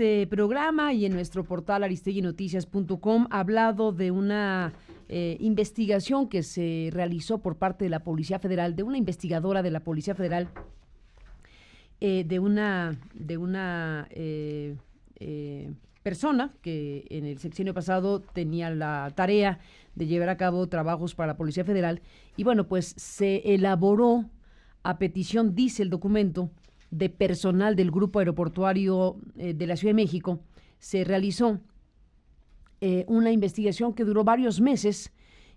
este programa y en nuestro portal aristeguinoticias.com hablado de una investigación que se realizó por parte de la Policía Federal, de una investigadora de la Policía Federal, de una persona que en el sexenio pasado tenía la tarea de llevar a cabo trabajos para la Policía Federal. Y bueno, pues se elaboró a petición, dice el documento, de personal del Grupo Aeroportuario de la Ciudad de México. Se realizó una investigación que duró varios meses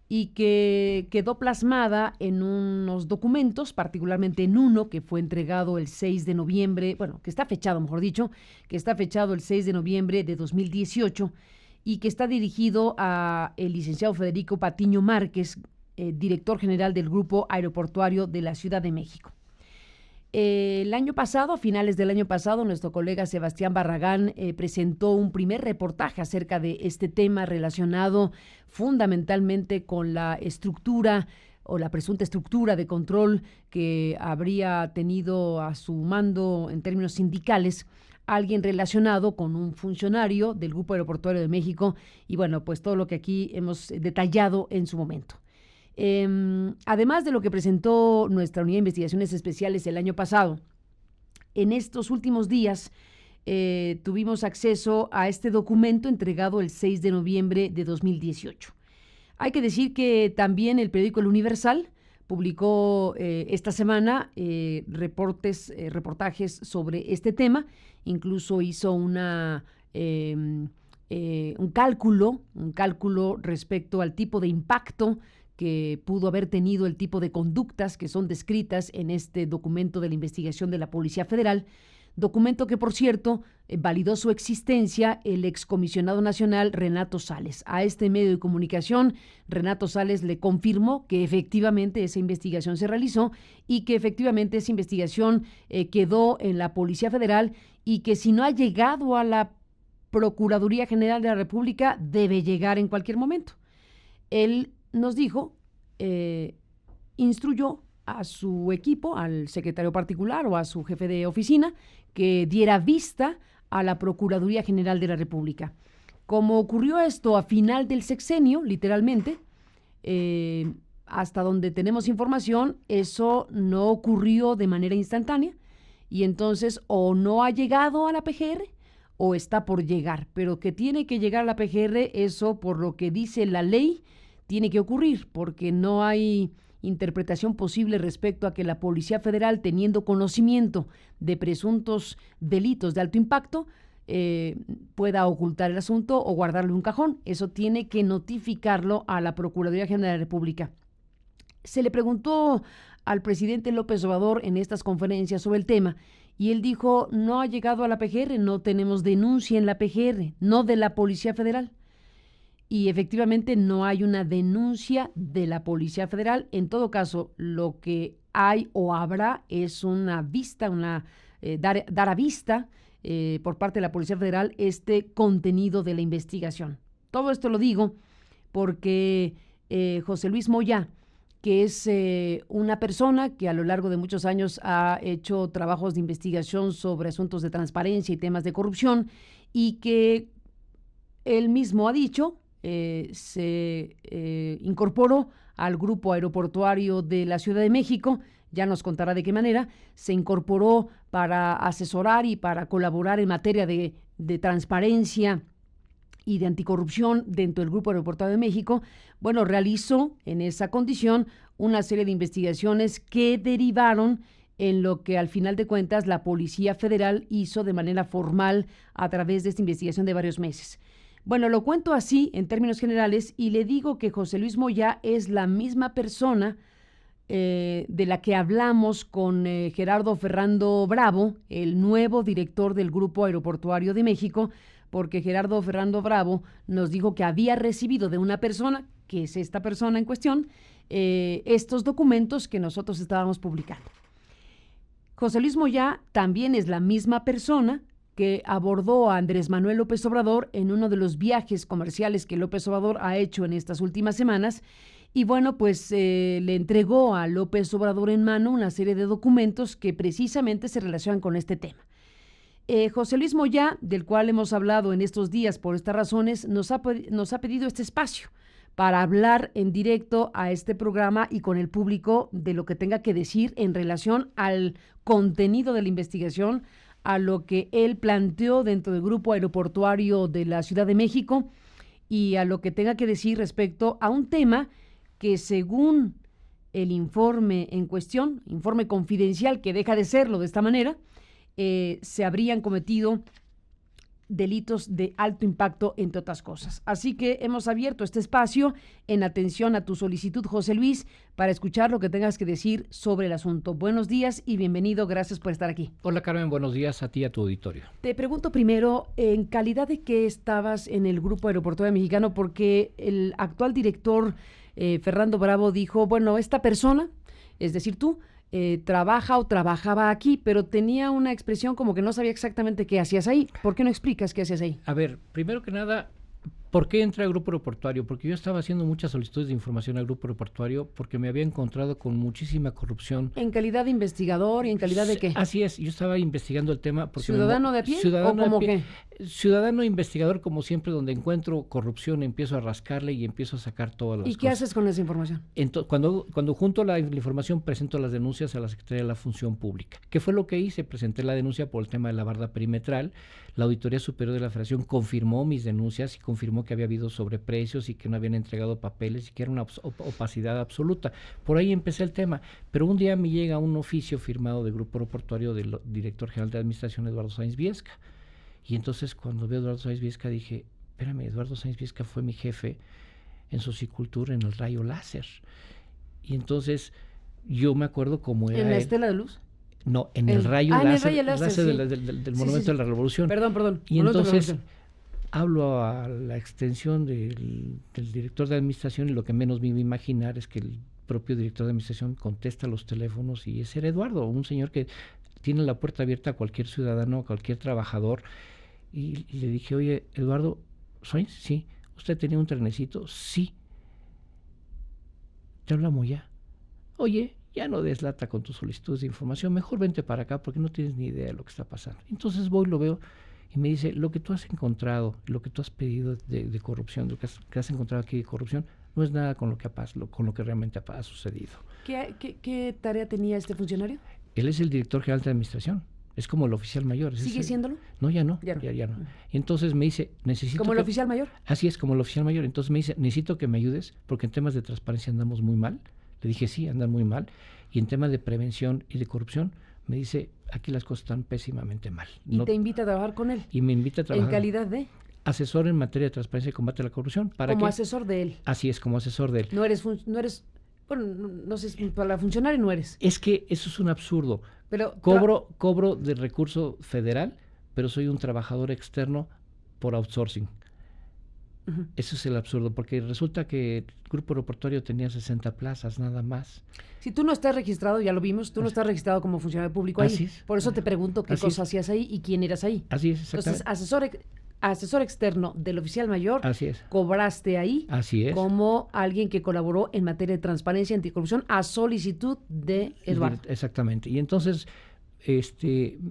y que quedó plasmada en unos documentos, particularmente en uno que fue entregado el 6 de noviembre, bueno, que está fechado, mejor dicho, que está fechado el 6 de noviembre de 2018 y que está dirigido a el licenciado Federico Patiño Márquez, director general del Grupo Aeroportuario de la Ciudad de México. El año pasado, a finales del año pasado, nuestro colega Sebastián Barragán presentó un primer reportaje acerca de este tema relacionado fundamentalmente con la estructura o la presunta estructura de control que habría tenido a su mando en términos sindicales alguien relacionado con un funcionario del Grupo Aeroportuario de México y bueno, pues todo lo que aquí hemos detallado en su momento. Además de lo que presentó nuestra Unidad de Investigaciones Especiales el año pasado, en estos últimos días tuvimos acceso a este documento entregado el 6 de noviembre de 2018. Hay que decir que también el periódico El Universal publicó esta semana reportajes sobre este tema, incluso hizo un cálculo respecto al tipo de impacto que pudo haber tenido el tipo de conductas que son descritas en este documento de la investigación de la Policía Federal, documento que, por cierto, validó su existencia el excomisionado nacional Renato Sales. A este medio de comunicación, Renato Sales le confirmó que efectivamente esa investigación se realizó y que efectivamente esa investigación quedó en la Policía Federal y que si no ha llegado a la Procuraduría General de la República, debe llegar en cualquier momento. Él nos dijo, instruyó a su equipo, al secretario particular o a su jefe de oficina, que diera vista a la Procuraduría General de la República. Como ocurrió esto a final del sexenio, literalmente, hasta donde tenemos información, eso no ocurrió de manera instantánea y entonces o no ha llegado a la PGR o está por llegar, pero que tiene que llegar a la PGR, eso por lo que dice la ley, tiene que ocurrir, porque no hay interpretación posible respecto a que la Policía Federal, teniendo conocimiento de presuntos delitos de alto impacto, pueda ocultar el asunto o guardarlo en un cajón. Eso tiene que notificarlo a la Procuraduría General de la República. Se le preguntó al presidente López Obrador en estas conferencias sobre el tema y él dijo, no ha llegado a la PGR, no tenemos denuncia en la PGR, no de la Policía Federal. Y efectivamente no hay una denuncia de la Policía Federal. En todo caso, lo que hay o habrá es una vista, dar a vista por parte de la Policía Federal este contenido de la investigación. Todo esto lo digo porque José Luis Moya, que es una persona que a lo largo de muchos años ha hecho trabajos de investigación sobre asuntos de transparencia y temas de corrupción y que él mismo ha dicho, se incorporó al Grupo Aeroportuario de la Ciudad de México, ya nos contará de qué manera, se incorporó para asesorar y para colaborar en materia de transparencia y de anticorrupción dentro del Grupo Aeroportuario de México. Bueno, realizó en esa condición una serie de investigaciones que derivaron en lo que al final de cuentas la Policía Federal hizo de manera formal a través de esta investigación de varios meses. Bueno, lo cuento así en términos generales y le digo que José Luis Moya es la misma persona de la que hablamos con Gerardo Ferrando Bravo, el nuevo director del Grupo Aeroportuario de México, porque Gerardo Ferrando Bravo nos dijo que había recibido de una persona, que es esta persona en cuestión, estos documentos que nosotros estábamos publicando. José Luis Moya también es la misma persona que abordó a Andrés Manuel López Obrador en uno de los viajes comerciales que López Obrador ha hecho en estas últimas semanas. Y bueno, pues le entregó a López Obrador en mano una serie de documentos que precisamente se relacionan con este tema. José Luis Moyá, del cual hemos hablado en estos días por estas razones, nos ha pedido este espacio para hablar en directo a este programa y con el público de lo que tenga que decir en relación al contenido de la investigación, a lo que él planteó dentro del Grupo Aeroportuario de la Ciudad de México y a lo que tenga que decir respecto a un tema que, según el informe en cuestión, informe confidencial que deja de serlo de esta manera, se habrían cometido delitos de alto impacto, entre otras cosas. Así que hemos abierto este espacio en atención a tu solicitud, José Luis, para escuchar lo que tengas que decir sobre el asunto. Buenos días y bienvenido, gracias por estar aquí. Hola Carmen, buenos días a ti y a tu auditorio. Te pregunto primero, ¿en calidad de qué estabas en el Grupo Aeroportuario Mexicano? Porque el actual director, Fernando Bravo, dijo, bueno, esta persona, es decir, tú, trabaja o trabajaba aquí, pero tenía una expresión como que no sabía exactamente qué hacías ahí. ¿Por qué no explicas qué hacías ahí? A ver, primero que nada, ¿por qué entré al Grupo Aeroportuario? Porque yo estaba haciendo muchas solicitudes de información al Grupo Aeroportuario porque me había encontrado con muchísima corrupción. ¿En calidad de investigador y en calidad de qué? Así es, yo estaba investigando el tema. Porque ¿Ciudadano de a pie o como qué? Ciudadano investigador, como siempre, donde encuentro corrupción, empiezo a rascarle y empiezo a sacar todas las cosas. ¿Y qué haces con esa información? Cuando junto la información, presento las denuncias a la Secretaría de la Función Pública. ¿Qué fue lo que hice? Presenté la denuncia por el tema de la barda perimetral. La Auditoría Superior de la Federación confirmó mis denuncias y confirmó que había habido sobreprecios y que no habían entregado papeles y que era una opacidad absoluta. Por ahí empecé el tema. Pero un día me llega un oficio firmado del Grupo Aeroportuario del director general de Administración, Eduardo Sáenz Viesca. Y entonces cuando veo a Eduardo Sáenz Viesca dije, espérame, Eduardo Sáenz Viesca fue mi jefe en Socicultura en el rayo láser. Y entonces yo me acuerdo cómo era. ¿En la Estela de Luz? No, en el rayo láser, en el rayo láser, sí. del Monumento de la Revolución. Perdón. Y entonces hablo a la extensión del director de administración y lo que menos me iba a imaginar es que el propio director de administración contesta los teléfonos y ese era Eduardo, un señor que tiene la puerta abierta a cualquier ciudadano, a cualquier trabajador. Y le dije, oye, Eduardo, ¿soy? Sí. ¿Usted tenía un trenecito? Sí. Te habla Moyá. Oye, ya no des lata con tus solicitudes de información, mejor vente para acá porque no tienes ni idea de lo que está pasando. Entonces voy, lo veo y me dice, lo que tú has encontrado, lo que tú has pedido de corrupción, lo que has encontrado aquí de corrupción, no es nada con lo que realmente ha sucedido. ¿Qué tarea tenía este funcionario? Él es el director general de administración. Es como el oficial mayor. ¿Sigue siéndolo? No, ya no. Ya no. Y entonces me dice, necesito... ¿Como el oficial mayor? Así es, como el oficial mayor. Entonces me dice, necesito que me ayudes porque en temas de transparencia andamos muy mal. Le dije, sí, andan muy mal. Y en temas de prevención y de corrupción, me dice, aquí las cosas están pésimamente mal. ¿Y te invita a trabajar con él? Y me invita a trabajar. ¿En calidad de? Asesor en materia de transparencia y combate a la corrupción. ¿Como asesor de él? Así es, como asesor de él. No eres bueno, no sé, para la funcionaria no eres. Es que eso es un absurdo. Pero cobro de recurso federal, pero soy un trabajador externo por outsourcing. Uh-huh. Eso es el absurdo, porque resulta que el Grupo Aeroportuario tenía 60 plazas, nada más. Si tú no estás registrado, ya lo vimos, tú no estás registrado como funcionario público ahí. Así es. Por eso te pregunto qué cosas hacías ahí y quién eras ahí. Así es, exactamente. Entonces, asesor externo del oficial mayor, así es. Cobraste ahí así es. Como alguien que colaboró en materia de transparencia y anticorrupción a solicitud de Eduardo. Exactamente. Y entonces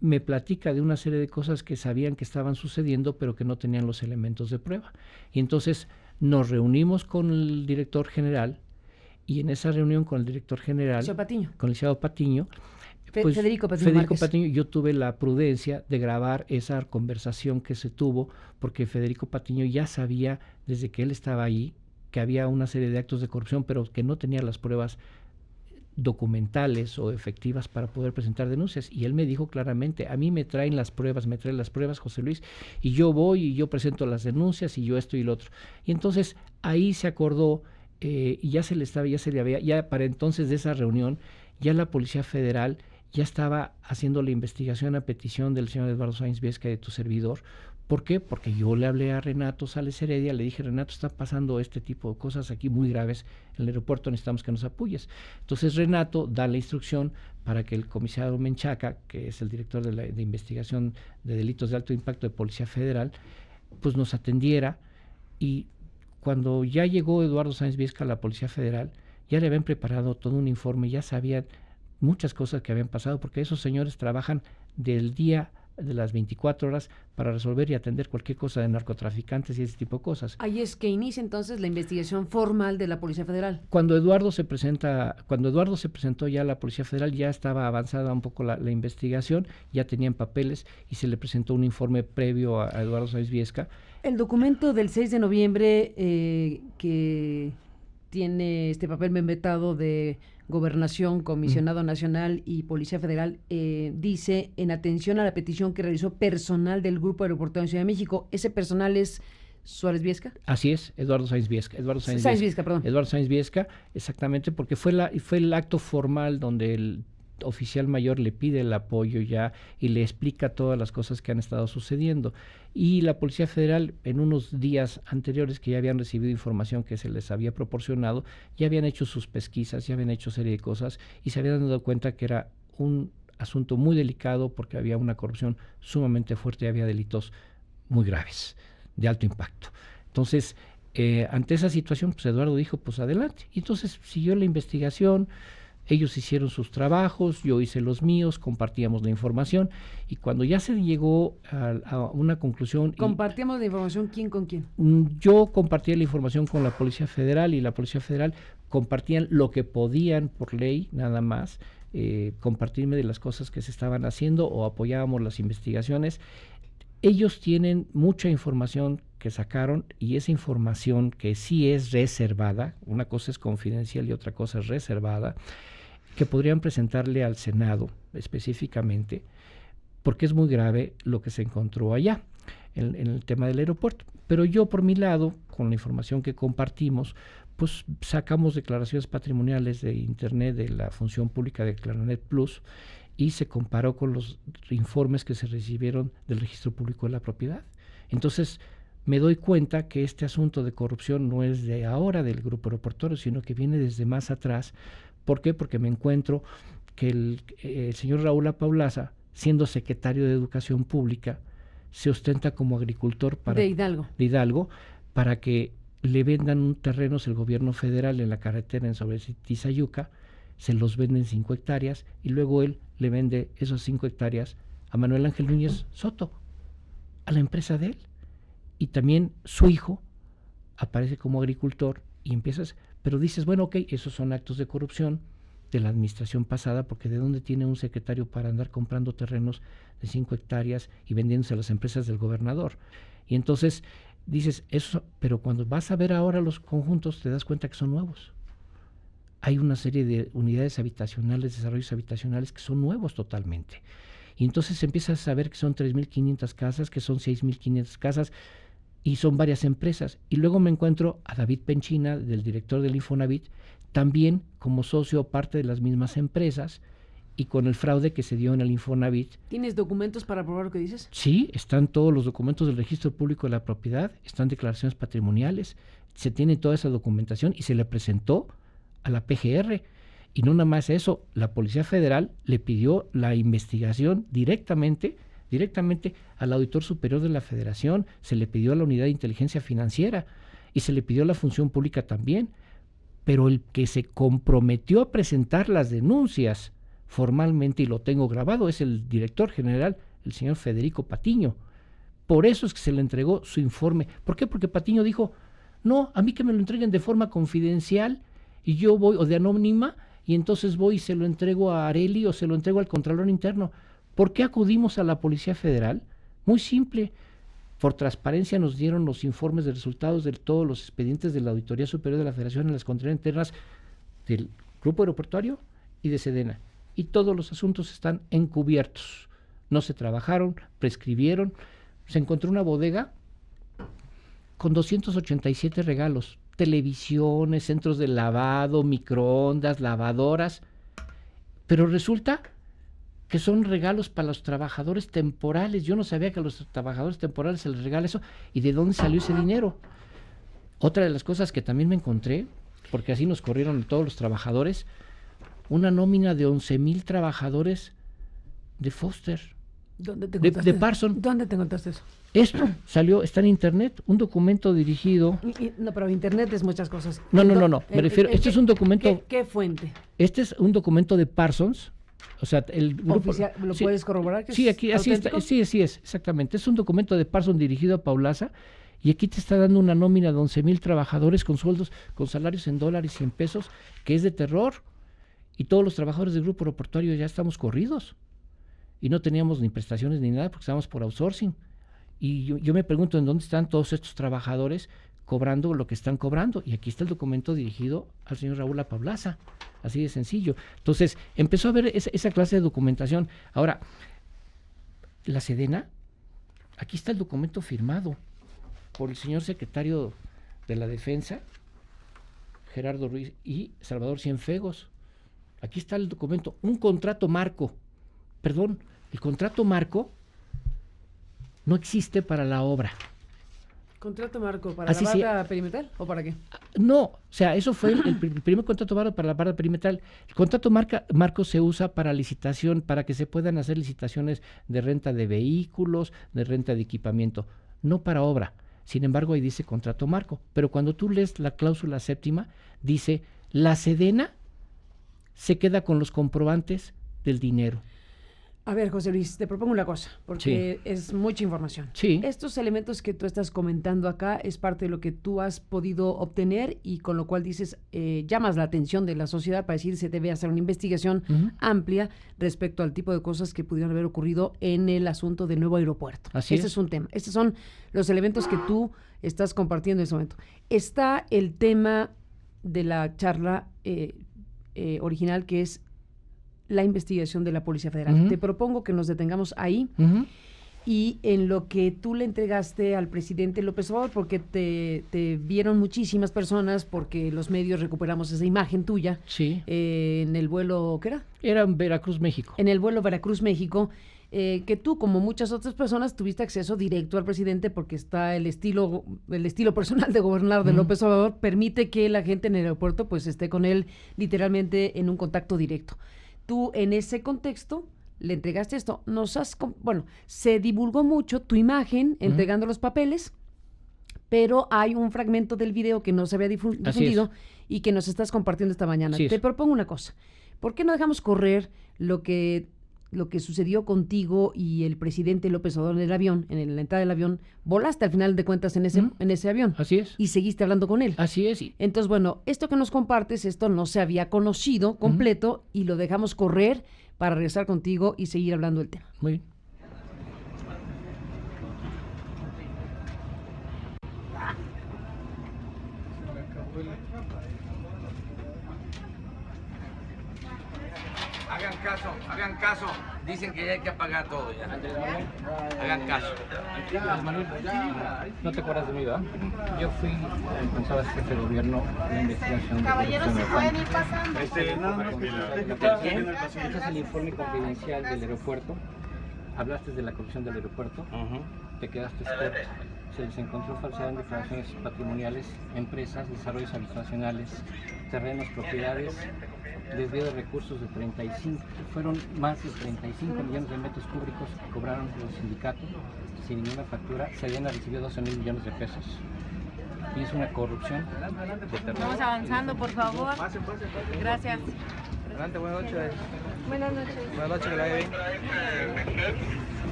me platica de una serie de cosas que sabían que estaban sucediendo, pero que no tenían los elementos de prueba. Y entonces nos reunimos con el director general y en esa reunión con el director general, con el licenciado Patiño, pues, Federico Patiño, yo tuve la prudencia de grabar esa conversación que se tuvo, porque Federico Patiño ya sabía desde que él estaba ahí que había una serie de actos de corrupción, pero que no tenía las pruebas documentales o efectivas para poder presentar denuncias. Y él me dijo claramente, a mí me traen las pruebas, José Luis, y yo voy y yo presento las denuncias y yo esto y lo otro. Y entonces ahí se acordó y ya para entonces de esa reunión, ya la Policía Federal ya estaba haciendo la investigación a petición del señor Eduardo Sáenz Viesca y de tu servidor. ¿Por qué? Porque yo le hablé a Renato Sales Heredia, le dije, Renato, está pasando este tipo de cosas aquí muy graves en el aeropuerto, necesitamos que nos apoyes. Entonces Renato da la instrucción para que el comisario Menchaca, que es el director de investigación de delitos de alto impacto de Policía Federal, pues nos atendiera. Y cuando ya llegó Eduardo Sáenz Viesca a la Policía Federal, ya le habían preparado todo un informe, ya sabían muchas cosas que habían pasado, porque esos señores trabajan del día de las 24 horas para resolver y atender cualquier cosa de narcotraficantes y ese tipo de cosas. Ahí es que inicia entonces la investigación formal de la Policía Federal. Cuando Eduardo se presentó ya a la Policía Federal, ya estaba avanzada un poco la investigación, ya tenían papeles y se le presentó un informe previo a Eduardo Sáenz Viesca. El documento del 6 de noviembre que tiene este papel membretado de Gobernación, Comisionado Nacional y Policía Federal, dice, en atención a la petición que realizó personal del Grupo Aeroportuario de Ciudad de México, ¿ese personal es Suárez Viesca? Así es, Eduardo Sáenz Viesca. Eduardo Sáenz Viesca, exactamente, porque fue el acto formal donde el oficial mayor le pide el apoyo ya y le explica todas las cosas que han estado sucediendo. Y la Policía Federal, en unos días anteriores que ya habían recibido información que se les había proporcionado, ya habían hecho sus pesquisas, ya habían hecho serie de cosas y se habían dado cuenta que era un asunto muy delicado porque había una corrupción sumamente fuerte y había delitos muy graves, de alto impacto. Entonces, ante esa situación, pues Eduardo dijo, pues adelante. Y entonces siguió la investigación. Ellos hicieron sus trabajos, yo hice los míos, compartíamos la información y cuando ya se llegó a una conclusión... ¿Compartíamos la información quién con quién? Yo compartía la información con la Policía Federal y la Policía Federal compartían lo que podían por ley, nada más, compartirme de las cosas que se estaban haciendo o apoyábamos las investigaciones. Ellos tienen mucha información que sacaron y esa información que sí es reservada, una cosa es confidencial y otra cosa es reservada, que podrían presentarle al Senado específicamente, porque es muy grave lo que se encontró allá en el tema del aeropuerto. Pero yo por mi lado, con la información que compartimos, pues sacamos declaraciones patrimoniales de Internet de la función pública de Claranet Plus y se comparó con los informes que se recibieron del Registro Público de la Propiedad. Entonces me doy cuenta que este asunto de corrupción no es de ahora del Grupo Aeroportuario, sino que viene desde más atrás. ¿Por qué? Porque me encuentro que el señor Raúl Apaulaza, siendo secretario de Educación Pública, se ostenta como agricultor de Hidalgo para que le vendan terrenos el gobierno federal en la carretera en sobre Tizayuca, se los venden 5 hectáreas y luego él le vende esos 5 hectáreas a Manuel Ángel Núñez Soto, a la empresa de él. Y también su hijo aparece como agricultor y empiezas, pero dices, bueno, ok, esos son actos de corrupción de la administración pasada, porque ¿de dónde tiene un secretario para andar comprando terrenos de 5 hectáreas y vendiéndose a las empresas del gobernador? Y entonces dices, eso, pero cuando vas a ver ahora los conjuntos te das cuenta que son nuevos. Hay una serie de unidades habitacionales, desarrollos habitacionales que son nuevos totalmente. Y entonces empiezas a saber que son 3.500 casas, que son 6.500 casas, y son varias empresas. Y luego me encuentro a David Penchina, del director del Infonavit, también como socio parte de las mismas empresas, y con el fraude que se dio en el Infonavit. ¿Tienes documentos para probar lo que dices? Sí, están todos los documentos del Registro Público de la Propiedad, están declaraciones patrimoniales, se tiene toda esa documentación y se le presentó a la PGR. Y no nada más eso, la Policía Federal le pidió la investigación directamente al Auditor Superior de la Federación, se le pidió a la Unidad de Inteligencia Financiera y se le pidió a la Función Pública también. Pero el que se comprometió a presentar las denuncias formalmente, y lo tengo grabado, es el director general, el señor Federico Patiño. Por eso es que se le entregó su informe. ¿Por qué? Porque Patiño dijo, no, a mí que me lo entreguen de forma confidencial y yo voy, o de anónima, y entonces voy y se lo entrego a Areli o se lo entrego al Contralor Interno. ¿Por qué acudimos a la Policía Federal? Muy simple. Por transparencia nos dieron los informes de resultados de todos los expedientes de la Auditoría Superior de la Federación en las Contralorías Internas del Grupo Aeroportuario y de Sedena. Y todos los asuntos están encubiertos. No se trabajaron, prescribieron. Se encontró una bodega con 287 regalos. Televisiones, centros de lavado, microondas, lavadoras. Pero resulta que son regalos para los trabajadores temporales. Yo no sabía que a los trabajadores temporales se les regala eso. ¿Y de dónde salió ese dinero? Otra de las cosas que también me encontré, porque así nos corrieron todos los trabajadores, una nómina de 11,000 trabajadores de Foster. ¿Dónde te contaste? De Parson. ¿Dónde te contaste eso? Esto salió, está en internet, un documento dirigido. No, pero internet es muchas cosas. No. Me refiero, este es un documento. ¿Qué fuente? Este es un documento de Parsons, O sea, el grupo... ¿Lo puedes corroborar? Que Sí, es aquí, así está, auténtico? sí, es, exactamente. Es un documento de Parsons dirigido a Paulaza, y aquí te está dando una nómina de 11,000 trabajadores con sueldos, con salarios en dólares y en pesos, que es de terror. Y todos los trabajadores del grupo aeroportuario ya estamos corridos. Y no teníamos ni prestaciones ni nada porque estábamos por outsourcing. Y yo me pregunto en dónde están todos estos trabajadores cobrando lo que están cobrando. Y aquí está el documento dirigido al señor Raúl Paulaza, así de sencillo. Entonces, empezó a ver esa clase de documentación. Ahora, la Sedena, aquí está el documento firmado por el señor secretario de la Defensa, Gerardo Ruiz, y Salvador Cienfuegos. Aquí está el documento, un contrato marco. Perdón, el contrato marco no existe para la obra. ¿Contrato marco para Así la sí. barra perimetral o para qué? No, o sea, eso fue el primer contrato marco para la barra perimetral. El contrato marco se usa para licitación, para que se puedan hacer licitaciones de renta de vehículos, de renta de equipamiento, no para obra. Sin embargo, ahí dice contrato marco. Pero cuando tú lees la cláusula séptima, dice, la Sedena se queda con los comprobantes del dinero. A ver, José Luis, te propongo una cosa, porque es mucha información. Sí. Estos elementos que tú estás comentando acá es parte de lo que tú has podido obtener y con lo cual dices, llamas la atención de la sociedad para decir se debe hacer una investigación amplia respecto al tipo de cosas que pudieron haber ocurrido en el asunto del nuevo aeropuerto. Ese es un tema. Estos son los elementos que tú estás compartiendo en este momento. Está el tema de la charla original, que es la investigación de la Policía Federal. Te propongo que nos detengamos ahí y en lo que tú le entregaste al presidente López Obrador, porque te vieron muchísimas personas, porque los medios recuperamos esa imagen tuya en el vuelo, ¿qué era? Era en Veracruz, México. En el vuelo Veracruz, México, que tú, como muchas otras personas, tuviste acceso directo al presidente porque está el estilo personal de gobernador de López Obrador, permite que la gente en el aeropuerto pues esté con él literalmente en un contacto directo. Tú en ese contexto le entregaste esto, se divulgó mucho tu imagen entregando los papeles, pero hay un fragmento del video que no se había difundido y que nos estás compartiendo esta mañana. Te propongo una cosa, ¿por qué no dejamos correr lo que sucedió contigo y el presidente López Obrador en el avión, en la entrada del avión? Volaste al final de cuentas en ese avión. Así es. Y seguiste hablando con él. Así es. Entonces, bueno, esto que nos compartes, esto no se había conocido completo y lo dejamos correr para regresar contigo y seguir hablando del tema. Muy bien. Hagan caso. Dicen que ya hay que apagar todo ya. Hagan caso. Manuel, no te acuerdas de mí, ¿verdad? Yo fui responsable de jefe de gobierno de la investigación. Caballeros, ¿se pueden ir pasando? Este es el informe confidencial del aeropuerto. Hablaste de la corrupción del aeropuerto. Te quedaste corto. Se les encontró falsedad en declaraciones patrimoniales, empresas, desarrollos habitacionales, terrenos, propiedades, desvío de recursos de 35, fueron más de 35 millones de metros cúbicos que cobraron los sindicatos sin ninguna factura. Sedena recibió 12,000 millones de pesos. Y es una corrupción de terror. Vamos avanzando, por favor. Gracias. Adelante, buenas noches. Buenas noches. Buenas noches, que la vaya bien.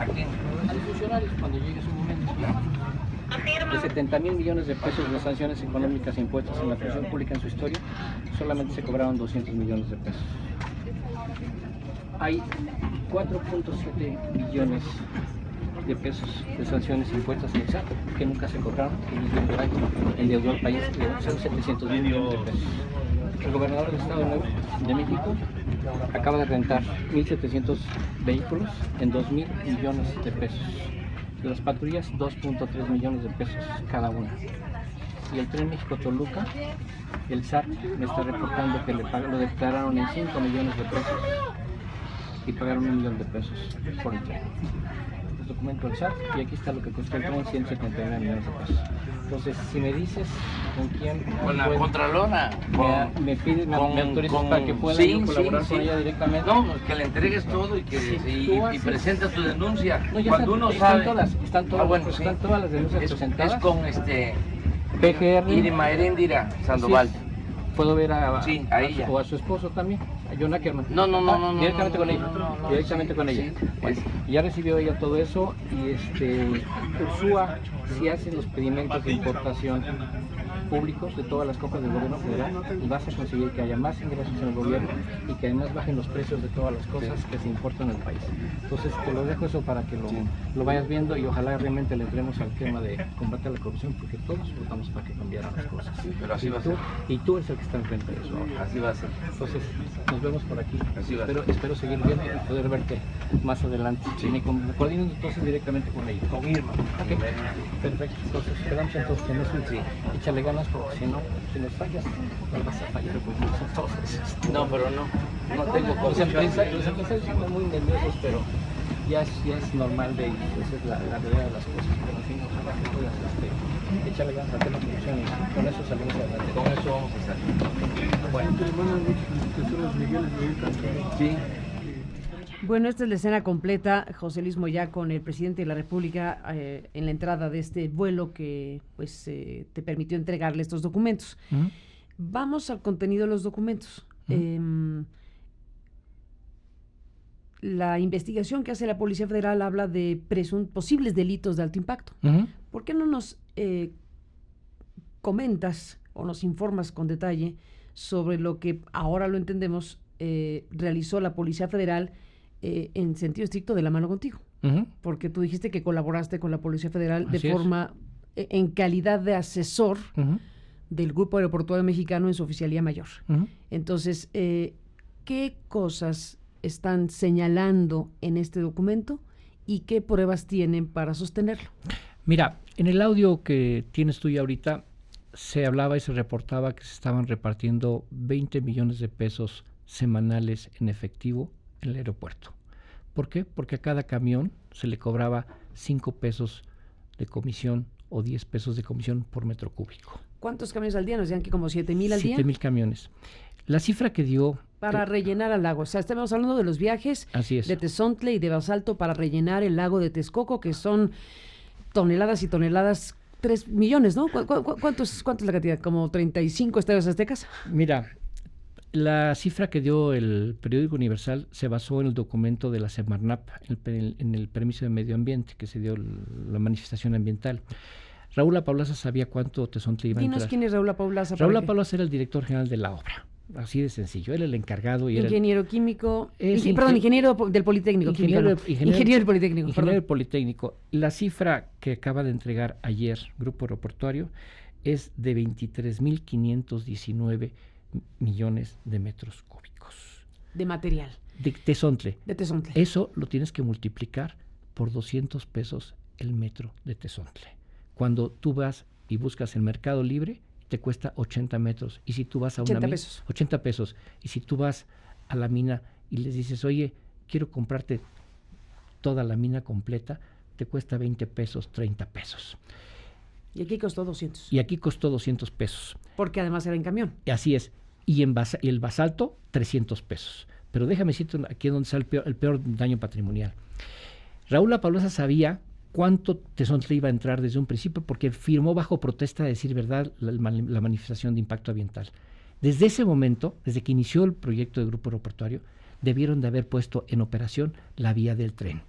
¿A quién? A los funcionarios, cuando llegue su momento. De 70,000 millones de pesos de sanciones económicas impuestas en la función pública en su historia, solamente se cobraron 200 millones de pesos. Hay 4.7 billones de pesos de sanciones impuestas en el SAT que nunca se cobraron, que por ahí endeudó al país, son 700,000 millones de pesos. El gobernador del Estado de México acaba de rentar 1,700 vehículos en 2,000 millones de pesos. De las patrullas, 2.3 millones de pesos cada una. Y el tren México-Toluca, el SAT me está reportando que lo declararon en 5 millones de pesos y pagaron 1 millón de pesos por el tren. El documento del SAT, y aquí está lo que costó el tren, 179 millones de pesos. Entonces, si me dices con quién... Con la Contralora. Me autorizas para que pueda colaborar con ella directamente. No, que le entregues todo y que y presenta tu denuncia. No, cuando uno están sabe... están todas las denuncias presentadas. Es con PGR. Irma Heréndira Sandoval. Puedo ver a ella. O a su esposo también. John Ackerman. No, Directamente con ella. no, Directamente sí, con ella. sí, Bueno, ya recibió ella todo eso y Ursúa si hace los pedimentos de importación públicos de todas las compras del gobierno federal y vas a conseguir que haya más ingresos en el gobierno y que además bajen los precios de todas las cosas que se importan al país. Entonces te lo dejo eso para que lo vayas viendo y ojalá realmente le entremos al tema de combate a la corrupción porque todos votamos para que cambiaran las cosas. Sí, pero así va a ser. Y tú eres el que está enfrente de eso ahora. Así va a ser. Entonces nos vemos por aquí. Así va a ser. Espero seguir viendo y poder verte más adelante. Sí. Me coordino entonces directamente con ella. Con Irma. Ok, perfecto. Entonces quedamos entonces en eso. Sí. Échale ganas porque si no, si nos fallas, no vas a fallar pues nosotros. No, pero no tengo Los corrupción. empresarios están muy nerviosos, pero ya es normal de ellos. Esa es la realidad de las cosas. Pero en fin, ojalá que puedas echarle ganas a la corrupción y con eso salimos adelante. Con eso vamos a hacer. Bueno, Sí. Bueno, esta es la escena completa, José Luis Moyá, con el presidente de la República en la entrada de este vuelo que pues te permitió entregarle estos documentos. Vamos al contenido de los documentos. La investigación que hace la Policía Federal habla de posibles delitos de alto impacto. ¿Por qué no nos comentas o nos informas con detalle sobre lo que ahora lo entendemos realizó la Policía Federal en sentido estricto de la mano contigo? Porque tú dijiste que colaboraste con la Policía Federal Así de forma, en calidad de asesor del Grupo Aeroportuario Mexicano en su oficialía mayor. Entonces, ¿qué cosas están señalando en este documento y qué pruebas tienen para sostenerlo? Mira, en el audio que tienes tú ya ahorita se hablaba y se reportaba que se estaban repartiendo 20 millones de pesos semanales en efectivo en el aeropuerto. ¿Por qué? Porque a cada camión se le cobraba 5 pesos de comisión o 10 pesos de comisión por metro cúbico. ¿Cuántos camiones al día? Nos decían que como 7,000 al día. 7,000 camiones. La cifra que dio... Para rellenar al lago. O sea, estamos hablando de los viajes Así es. de Tezontle y de Basalto para rellenar el lago de Texcoco, que son toneladas y toneladas, 3 millones, ¿no? ¿Cuánto es la cantidad? ¿Como 35 estadios aztecas? Mira, la cifra que dio el periódico Universal se basó en el documento de la Semarnap, en el permiso de medio ambiente que se dio la manifestación ambiental. Raúl Apaulaza sabía cuánto Tezontle iba a entrar. Dinos quién es Raúl Apaulaza. Raúl Apaulaza era el director general de la obra. Así de sencillo, él era el encargado. Y ingeniero químico, perdón, ingeniero del Politécnico. Ingeniero del Politécnico. Ingeniero del Politécnico. La cifra que acaba de entregar ayer Grupo Aeroportuario es de 23,519 millones de metros cúbicos. De material. De Tezontle. De Tezontle. Eso lo tienes que multiplicar por 200 pesos el metro de Tezontle. Cuando tú vas y buscas en Mercado Libre, te cuesta 80 metros. Y si tú vas a 80 pesos. 80 pesos. Y si tú vas a la mina y les dices, oye, quiero comprarte toda la mina completa, te cuesta 20 pesos, 30 pesos. Y aquí costó 200. Y aquí costó 200 pesos. Porque además era en camión. Y así es. Y el basalto, 300 pesos. Pero déjame decirte aquí donde está el peor daño patrimonial. Raúl Apaulaza sabía cuánto Tezontle iba a entrar desde un principio porque firmó bajo protesta, a decir verdad, la manifestación de impacto ambiental. Desde ese momento, desde que inició el proyecto de Grupo Aeroportuario, debieron de haber puesto en operación la vía del tren.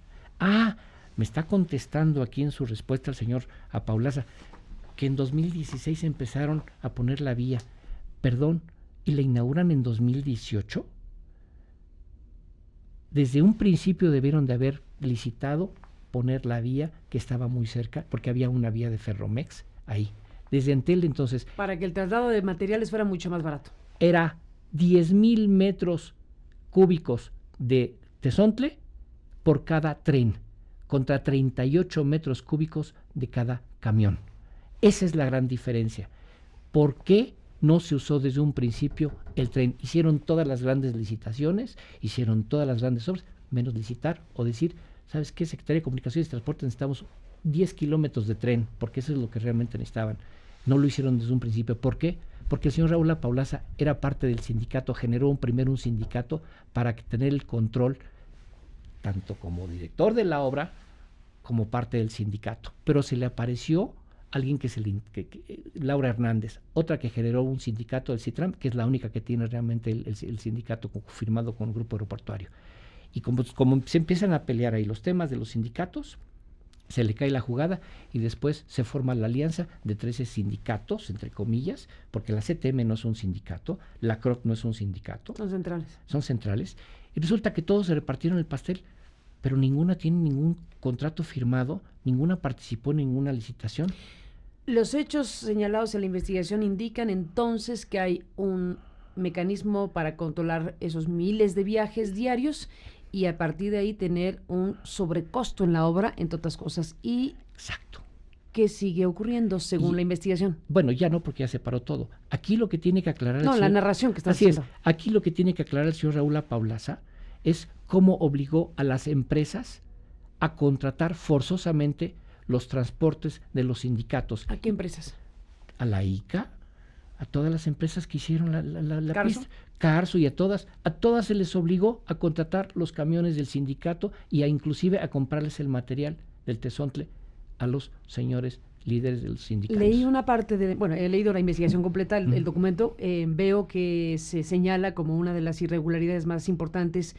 Me está contestando aquí en su respuesta el señor Apaulaza que en 2016 empezaron a poner la vía. Perdón, ¿y la inauguran en 2018? Desde un principio debieron de haber licitado poner la vía que estaba muy cerca, porque había una vía de Ferromex ahí. Desde Entel, entonces... Para que el traslado de materiales fuera mucho más barato. Era 10,000 metros cúbicos de Tezontle por cada tren, contra 38 metros cúbicos de cada camión. Esa es la gran diferencia. ¿Por qué no se usó desde un principio el tren? Hicieron todas las grandes licitaciones, hicieron todas las grandes obras, menos licitar o decir... ¿Sabes qué? Secretaría de Comunicaciones y Transporte, necesitamos 10 kilómetros de tren, porque eso es lo que realmente necesitaban. No lo hicieron desde un principio. ¿Por qué? Porque el señor Raúl Apaulaza era parte del sindicato, generó primero un sindicato para tener el control, tanto como director de la obra, como parte del sindicato. Pero se le apareció alguien que Laura Hernández, otra que generó un sindicato del CITRAM, que es la única que tiene realmente el sindicato firmado con el grupo aeroportuario. Y como se empiezan a pelear ahí los temas de los sindicatos, se le cae la jugada y después se forma la alianza de 13 sindicatos, entre comillas, porque la CTM no es un sindicato, la CROC no es un sindicato. Son centrales. Y resulta que todos se repartieron el pastel, pero ninguna tiene ningún contrato firmado, ninguna participó en ninguna licitación. Los hechos señalados en la investigación indican entonces que hay un mecanismo para controlar esos miles de viajes diarios y a partir de ahí tener un sobrecosto en la obra, entre otras cosas. Y exacto. ¿Qué sigue ocurriendo según la investigación? Bueno, ya no, porque ya se paró todo. Aquí lo que tiene que aclarar... No, la narración que está haciendo. Así es. Aquí lo que tiene que aclarar el señor Raúl Paulaza es cómo obligó a las empresas a contratar forzosamente los transportes de los sindicatos. ¿A qué empresas? A la ICA, a todas las empresas que hicieron la ¿Carso? pista. Carso y a todas se les obligó a contratar los camiones del sindicato y inclusive a comprarles el material del Tezontle a los señores líderes de los sindicatos. Leí una parte he leído la investigación completa, el documento, veo que se señala como una de las irregularidades más importantes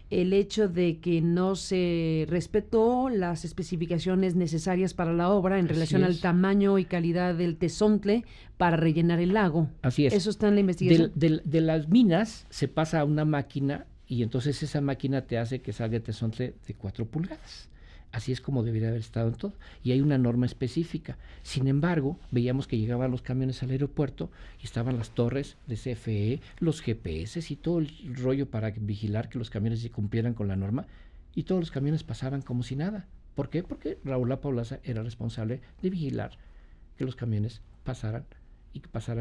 el hecho de que no se respetó las especificaciones necesarias para la obra en relación al tamaño y calidad del tezontle para rellenar el lago. Así es. ¿Eso está en la investigación? De las minas se pasa a una máquina y entonces esa máquina te hace que salga el tezontle de 4 pulgadas. Así es como debería haber estado en todo. Y hay una norma específica. Sin embargo, veíamos que llegaban los camiones al aeropuerto y estaban las torres de CFE, los GPS y todo el rollo para vigilar que los camiones se cumplieran con la norma. Y todos los camiones pasaban como si nada. ¿Por qué? Porque Raúl Paulaza era responsable de vigilar que los camiones pasaran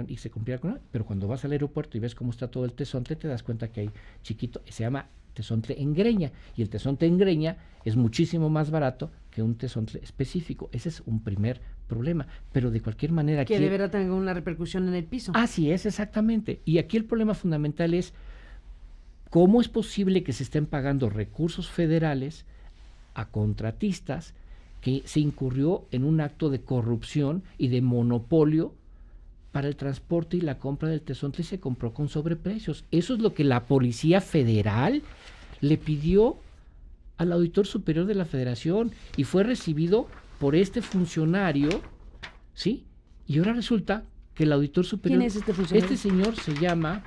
y se cumplieran con la norma. Pero cuando vas al aeropuerto y ves cómo está todo el tezontle, te das cuenta que hay chiquito, se llama tezontle en greña, y el tezontle en greña es muchísimo más barato que un tezontle específico. Ese es un primer problema, pero de cualquier manera... Que deberá tener una repercusión en el piso. Así es, exactamente. Y aquí el problema fundamental es cómo es posible que se estén pagando recursos federales a contratistas que se incurrió en un acto de corrupción y de monopolio para el transporte y la compra del tezontle y se compró con sobreprecios. Eso es lo que la Policía Federal le pidió al Auditor Superior de la Federación y fue recibido por este funcionario, ¿sí? Y ahora resulta que el Auditor Superior... ¿Quién es este funcionario? Este señor se llama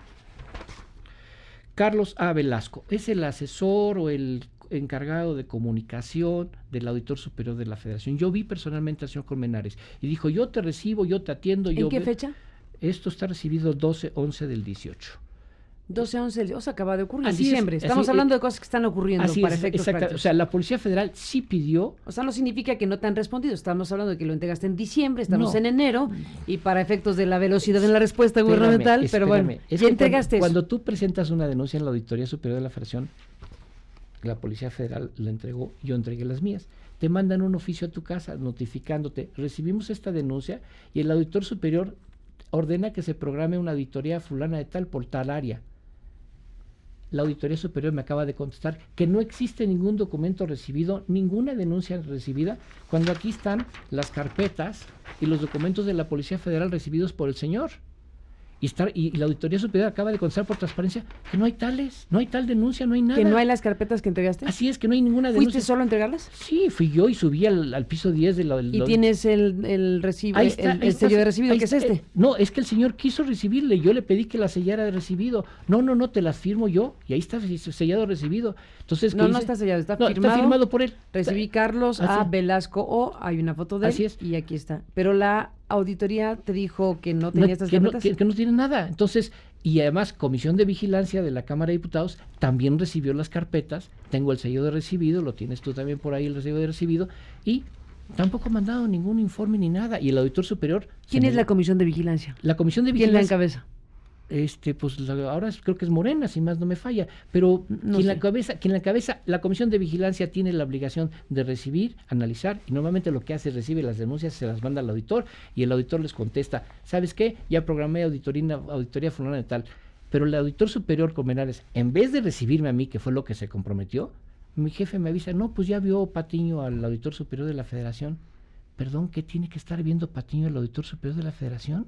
Carlos A. Velasco. Es el asesor o el encargado de comunicación del Auditor Superior de la Federación. Yo vi personalmente al señor Colmenares y dijo, yo te recibo, yo te atiendo. ¿En qué fecha? Esto está recibido 12/11 del 18. 12/11, o sea, acaba de ocurrir Así en diciembre. Estamos hablando de cosas que están ocurriendo para efectos prácticos. O sea, la Policía Federal sí pidió... O sea, no significa que no te han respondido. Estamos hablando de que lo entregaste en diciembre, estamos No. en enero, y para efectos de la velocidad en la respuesta gubernamental, pero bueno, ya entregaste eso. Cuando tú presentas una denuncia en la Auditoría Superior de la Federación, la Policía Federal la entregó, yo entregué las mías. Te mandan un oficio a tu casa notificándote, recibimos esta denuncia y el Auditor Superior ordena que se programe una auditoría fulana de tal por tal área. La Auditoría Superior me acaba de contestar que no existe ningún documento recibido, ninguna denuncia recibida, cuando aquí están las carpetas y los documentos de la Policía Federal recibidos por el señor. Y la Auditoría Superior acaba de contestar por transparencia que no hay tales, no hay tal denuncia, no hay nada. ¿Que no hay las carpetas que entregaste? Así es, que no hay ninguna denuncia. ¿Fuiste solo a entregarlas? Sí, fui yo y subí al piso 10 de la... ¿Y tienes el recibo, Ahí está, el sello de recibido, que es este? No, es que el señor quiso recibirle, yo le pedí que la sellara de recibido. No, te las firmo yo, y ahí está sellado de recibido. Entonces, No está sellado, está firmado. Está firmado por él. Recibí Carlos A. Velasco O, hay una foto de él, Así es. y aquí está. Pero la auditoría te dijo que no tenía estas carpetas. Que no tiene nada. Entonces, y además, Comisión de Vigilancia de la Cámara de Diputados también recibió las carpetas. Tengo el sello de recibido, lo tienes tú también por ahí, el sello de recibido, y tampoco me han dado ningún informe ni nada. Y el Auditor Superior... ¿Quién es la Comisión de Vigilancia? La Comisión de ¿Quién la Vigilancia... encabeza? Ahora creo que es Morena, si más no me falla, pero quien la cabeza, la Comisión de Vigilancia tiene la obligación de recibir, analizar, y normalmente lo que hace es recibe las denuncias, se las manda al auditor, y el auditor les contesta, ¿sabes qué? Ya programé auditoría fulana de tal, pero el Auditor Superior Colmenares, en vez de recibirme a mí, que fue lo que se comprometió, mi jefe me avisa, no, pues ya vio Patiño al Auditor Superior de la Federación. Perdón, ¿qué tiene que estar viendo Patiño, el auditor superior de la Federación?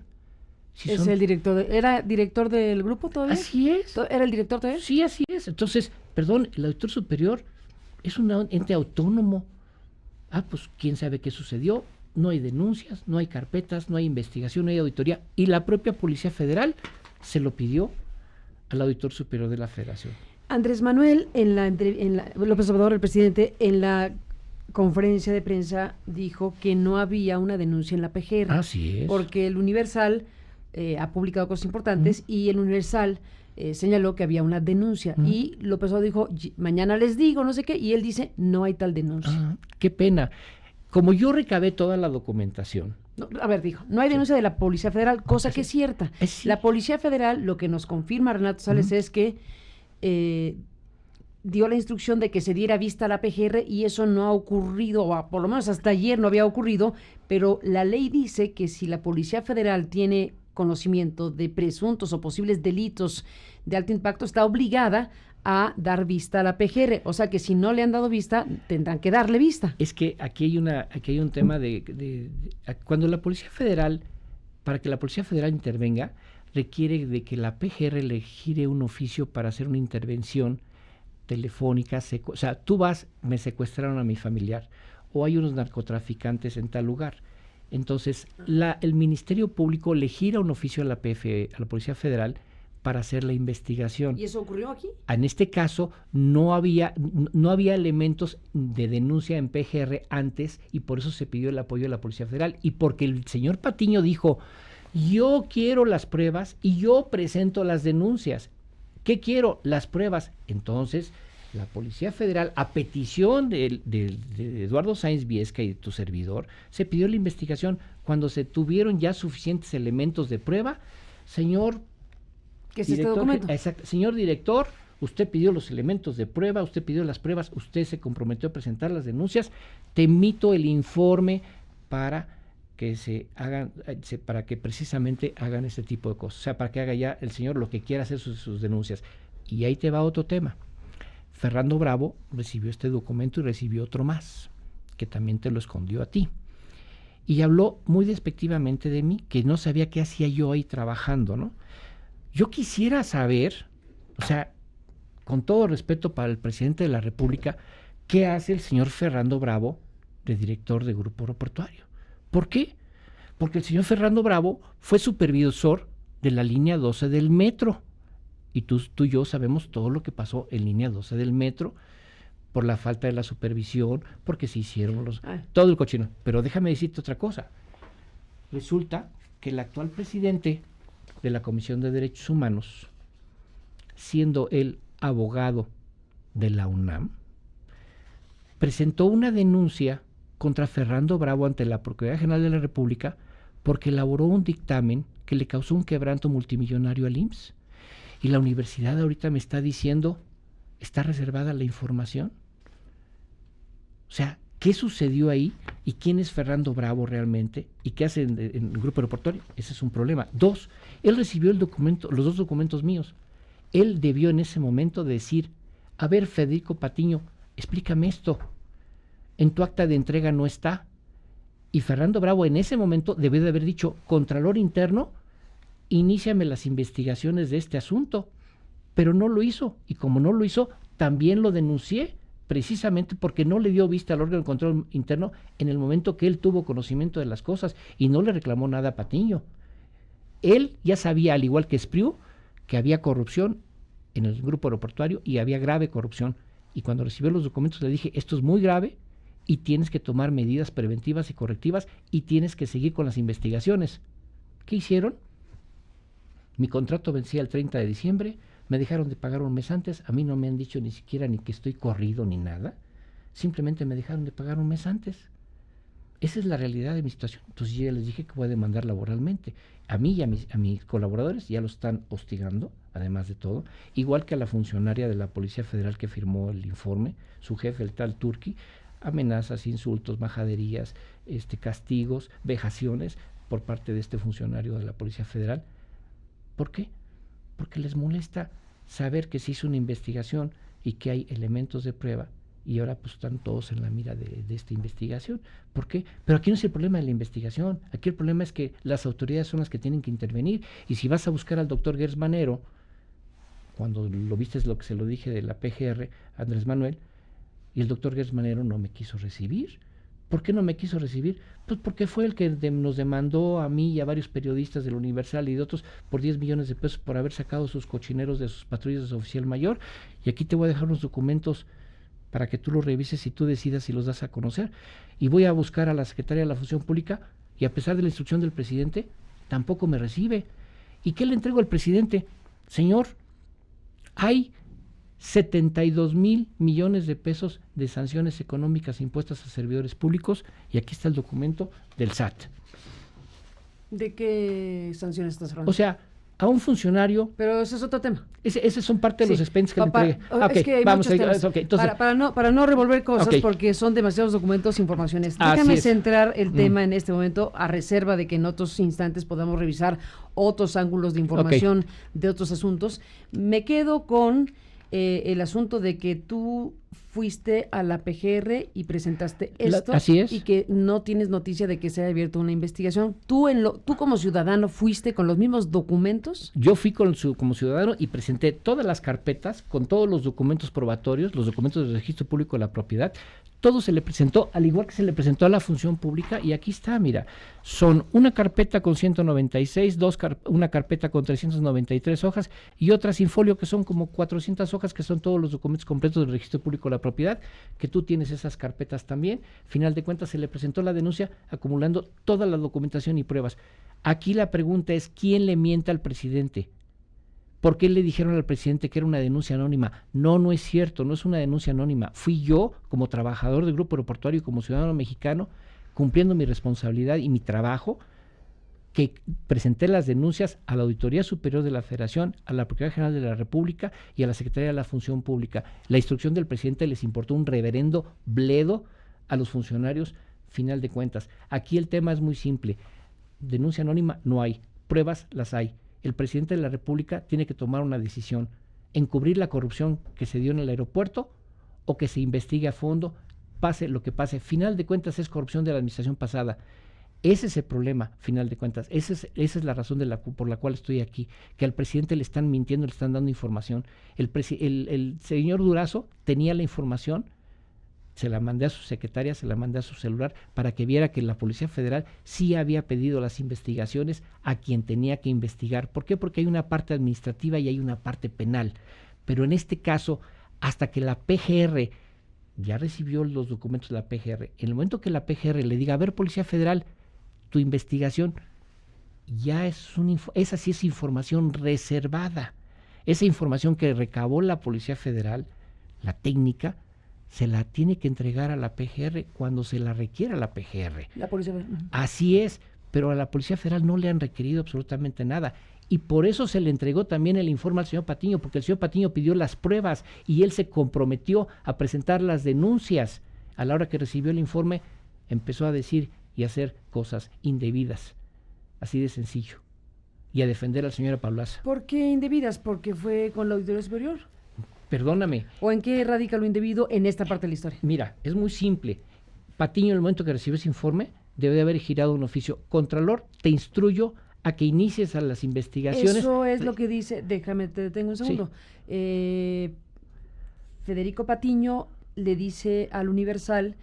Si Es el director, ¿era director del grupo todavía? Así es. ¿Era el director todavía? Sí, así es. Entonces, perdón, el auditor superior es un ente autónomo. Pues quién sabe qué sucedió. No hay denuncias, no hay carpetas, no hay investigación, no hay auditoría. Y la propia Policía Federal se lo pidió al auditor superior de la Federación. Andrés Manuel, López Obrador, el presidente, en la conferencia de prensa dijo que no había una denuncia en la PGR. Así es. Porque el Universal ha publicado cosas importantes y el Universal señaló que había una denuncia y López Obrador dijo, mañana les digo, no sé qué, y él dice, no hay tal denuncia. Qué pena. Como yo recabé toda la documentación. No, a ver, dijo, no hay denuncia de la Policía Federal, cosa que es cierta. La Policía Federal, lo que nos confirma Renato Sales es que dio la instrucción de que se diera vista a la PGR y eso no ha ocurrido, o por lo menos hasta ayer no había ocurrido, pero la ley dice que si la Policía Federal tiene conocimiento de presuntos o posibles delitos de alto impacto, está obligada a dar vista a la PGR. O sea que si no le han dado vista, tendrán que darle vista. Es que aquí hay un tema de cuando la Policía Federal, para que la Policía Federal intervenga, requiere de que la PGR le gire un oficio para hacer una intervención telefónica. O sea, tú vas, me secuestraron a mi familiar, o hay unos narcotraficantes en tal lugar. Entonces, el Ministerio Público le gira un oficio a la Policía Federal para hacer la investigación. ¿Y eso ocurrió aquí? En este caso, no había elementos de denuncia en PGR antes y por eso se pidió el apoyo de la Policía Federal. Y porque el señor Patiño dijo, yo quiero las pruebas y yo presento las denuncias. ¿Qué quiero? Las pruebas. Entonces, la Policía Federal, a petición de Eduardo Sáenz Viesca y de tu servidor, se pidió la investigación. Cuando se tuvieron ya suficientes elementos de prueba, señor ¿qué es este documento? Señor director, usted pidió los elementos de prueba, usted pidió las pruebas, usted se comprometió a presentar las denuncias, te emito el informe para que para que precisamente hagan este tipo de cosas. O sea, para que haga ya el señor lo que quiera hacer sus denuncias. Y ahí te va otro tema. Fernando Bravo recibió este documento y recibió otro más, que también te lo escondió a ti. Y habló muy despectivamente de mí, que no sabía qué hacía yo ahí trabajando, ¿no? Yo quisiera saber, o sea, con todo respeto para el presidente de la República, ¿qué hace el señor Fernando Bravo de director de Grupo Aeroportuario? ¿Por qué? Porque el señor Fernando Bravo fue supervisor de la línea 12 del metro. Y tú y yo sabemos todo lo que pasó en línea 12 del metro por la falta de la supervisión, porque se hicieron todo el cochino. Pero déjame decirte otra cosa. Resulta que el actual presidente de la Comisión de Derechos Humanos, siendo él abogado de la UNAM, presentó una denuncia contra Fernando Bravo ante la Procuraduría General de la República porque elaboró un dictamen que le causó un quebranto multimillonario al IMSS. Y la universidad ahorita me está diciendo, ¿está reservada la información? O sea, ¿qué sucedió ahí? ¿Y quién es Fernando Bravo realmente? ¿Y qué hace en el Grupo Aeroportuario? Ese es un problema. 2, él recibió los 2 documentos míos. Él debió en ese momento decir, a ver, Federico Patiño, explícame esto. En tu acta de entrega no está. Y Fernando Bravo en ese momento debió de haber dicho, Contralor Interno, iníciame las investigaciones de este asunto, pero no lo hizo, y como no lo hizo, también lo denuncié, precisamente porque no le dio vista al órgano de control interno en el momento que él tuvo conocimiento de las cosas, y no le reclamó nada a Patiño. Él ya sabía, al igual que Espriu, que había corrupción en el Grupo Aeroportuario, y había grave corrupción, y cuando recibió los documentos le dije, esto es muy grave, y tienes que tomar medidas preventivas y correctivas, y tienes que seguir con las investigaciones. ¿Qué hicieron? Mi contrato vencía el 30 de diciembre, me dejaron de pagar un mes antes, a mí no me han dicho ni siquiera ni que estoy corrido ni nada, simplemente me dejaron de pagar un mes antes. Esa es la realidad de mi situación. Entonces yo ya les dije que voy a demandar laboralmente. A mí y a mis colaboradores ya lo están hostigando, además de todo, igual que a la funcionaria de la Policía Federal que firmó el informe, su jefe, el tal Turki, amenazas, insultos, majaderías, castigos, vejaciones por parte de este funcionario de la Policía Federal. ¿Por qué? Porque les molesta saber que se hizo una investigación y que hay elementos de prueba y ahora pues están todos en la mira de esta investigación. ¿Por qué? Pero aquí no es el problema de la investigación, aquí el problema es que las autoridades son las que tienen que intervenir, y si vas a buscar al doctor Gers Manero, cuando lo viste es lo que se lo dije de la PGR, Andrés Manuel, y el doctor Gers Manero no me quiso recibir. ¿Por qué no me quiso recibir? Pues porque fue el que nos demandó a mí y a varios periodistas del Universal y de otros por 10 millones de pesos por haber sacado sus cochineros de sus patrullas de su oficial mayor, y aquí te voy a dejar unos documentos para que tú los revises y tú decidas si los das a conocer. Y voy a buscar a la secretaria de la Función Pública, y a pesar de la instrucción del presidente, tampoco me recibe. ¿Y qué le entrego al presidente? Señor, hay 72 mil millones de pesos de sanciones económicas impuestas a servidores públicos, y aquí está el documento del SAT. ¿De qué sanciones estás hablando? O sea, a un funcionario... Pero ese es otro tema. Ese son parte de los expedientes que le entregué. Es que hay vamos, muchos temas. entonces, para no revolver cosas, porque son demasiados documentos, informaciones. Déjame centrar el tema en este momento, a reserva de que en otros instantes podamos revisar otros ángulos de información de otros asuntos. Me quedo con el asunto de que tú fuiste a la PGR y presentaste esto. Así es. Y que no tienes noticia de que se haya abierto una investigación. ¿Tú como ciudadano fuiste con los mismos documentos? Yo fui como ciudadano y presenté todas las carpetas con todos los documentos probatorios, los documentos del registro público de la propiedad. Todo se le presentó, al igual que se le presentó a la Función Pública, y aquí está, mira, son una carpeta con 196, una carpeta con 393 hojas y otra sin folio que son como 400 hojas, que son todos los documentos completos del registro público de la propiedad, que tú tienes esas carpetas también. Final de cuentas se le presentó la denuncia acumulando toda la documentación y pruebas. Aquí la pregunta es, ¿quién le miente al presidente? ¿Por qué le dijeron al presidente que era una denuncia anónima? No es cierto, no es una denuncia anónima. Fui yo, como trabajador del Grupo Aeroportuario y como ciudadano mexicano, cumpliendo mi responsabilidad y mi trabajo, que presenté las denuncias a la Auditoría Superior de la Federación, a la Procuraduría General de la República y a la Secretaría de la Función Pública. La instrucción del presidente les importó un reverendo bledo a los funcionarios. Final de cuentas, aquí el tema es muy simple. Denuncia anónima no hay, pruebas las hay. El presidente de la República tiene que tomar una decisión: encubrir la corrupción que se dio en el aeropuerto o que se investigue a fondo, pase lo que pase. Final de cuentas es corrupción de la administración pasada. Ese es el problema, final de cuentas. Esa es la razón por la cual estoy aquí, que al presidente le están mintiendo, le están dando información. El señor Durazo tenía la información, se la mandé a su secretaria, se la mandé a su celular para que viera que la Policía Federal sí había pedido las investigaciones a quien tenía que investigar. ¿Por qué? Porque hay una parte administrativa y hay una parte penal. Pero en este caso, hasta que la PGR ya recibió los documentos de la PGR, en el momento que la PGR le diga, a ver, Policía Federal, tu investigación, ya esa sí es información reservada. Esa información que recabó la Policía Federal, la técnica, se la tiene que entregar a la PGR cuando se la requiera la PGR. La Policía Federal. Así es, pero a la Policía Federal no le han requerido absolutamente nada. Y por eso se le entregó también el informe al señor Patiño, porque el señor Patiño pidió las pruebas y él se comprometió a presentar las denuncias. A la hora que recibió el informe, empezó a decir y a hacer cosas indebidas. Así de sencillo. Y a defender a la señora Paulaza. ¿Por qué indebidas? Porque fue con la Auditoría Superior. Perdóname. ¿O en qué radica lo indebido en esta parte de la historia? Mira, es muy simple. Patiño, en el momento que recibió ese informe, debe de haber girado un oficio. Contralor, te instruyo a que inicies a las investigaciones. Eso es lo que dice, déjame, te detengo un segundo. Sí. Federico Patiño le dice al Universal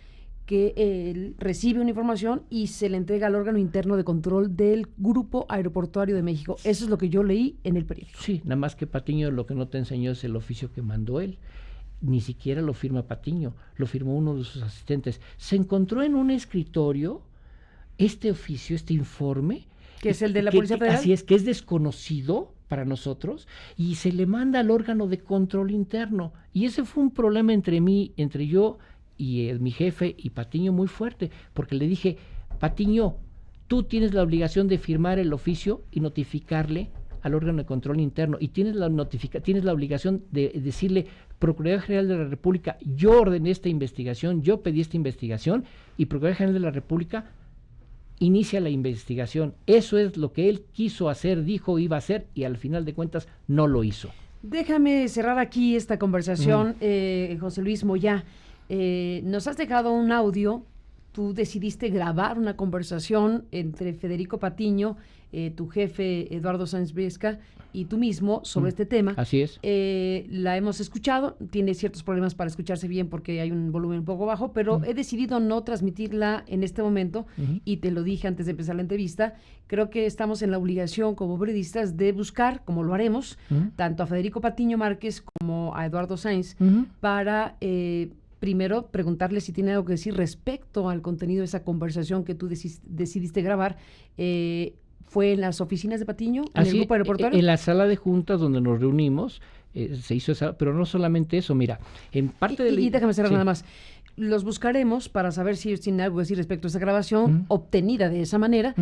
que él recibe una información y se le entrega al órgano interno de control del Grupo Aeroportuario de México. Eso es lo que yo leí en el periódico. Sí, nada más que Patiño lo que no te enseñó es el oficio que mandó él. Ni siquiera lo firma Patiño, lo firmó uno de sus asistentes. Se encontró en un escritorio este oficio, este informe. Que es el de la Policía Federal. Así es, que es desconocido para nosotros, y se le manda al órgano de control interno. Y ese fue un problema entre yo y mi jefe y Patiño muy fuerte, porque le dije, Patiño, tú tienes la obligación de firmar el oficio y notificarle al órgano de control interno, y tienes la obligación de decirle, Procuraduría General de la República, yo ordené esta investigación, yo pedí esta investigación, y Procuraduría General de la República inicia la investigación. Eso es lo que él quiso hacer, dijo iba a hacer, y al final de cuentas no lo hizo. Déjame cerrar aquí esta conversación, José Luis Moyá. Nos has dejado un audio. Tú decidiste grabar una conversación entre Federico Patiño, tu jefe Eduardo Sáenz Viesca, y tú mismo sobre este tema. Así es. La hemos escuchado, tiene ciertos problemas para escucharse bien porque hay un volumen un poco bajo, pero he decidido no transmitirla en este momento y te lo dije antes de empezar la entrevista. Creo que estamos en la obligación como periodistas de buscar, como lo haremos, tanto a Federico Patiño Márquez como a Eduardo Sáenz, para... primero, preguntarle si tiene algo que decir respecto al contenido de esa conversación que tú decidiste grabar. ¿Fue en las oficinas de Patiño, en el grupo aeroportuario? En la sala de juntas donde nos reunimos, se hizo esa, pero no solamente eso, mira, en parte y déjame cerrar nada más. Los buscaremos para saber si ellos tienen algo que decir respecto a esa grabación obtenida de esa manera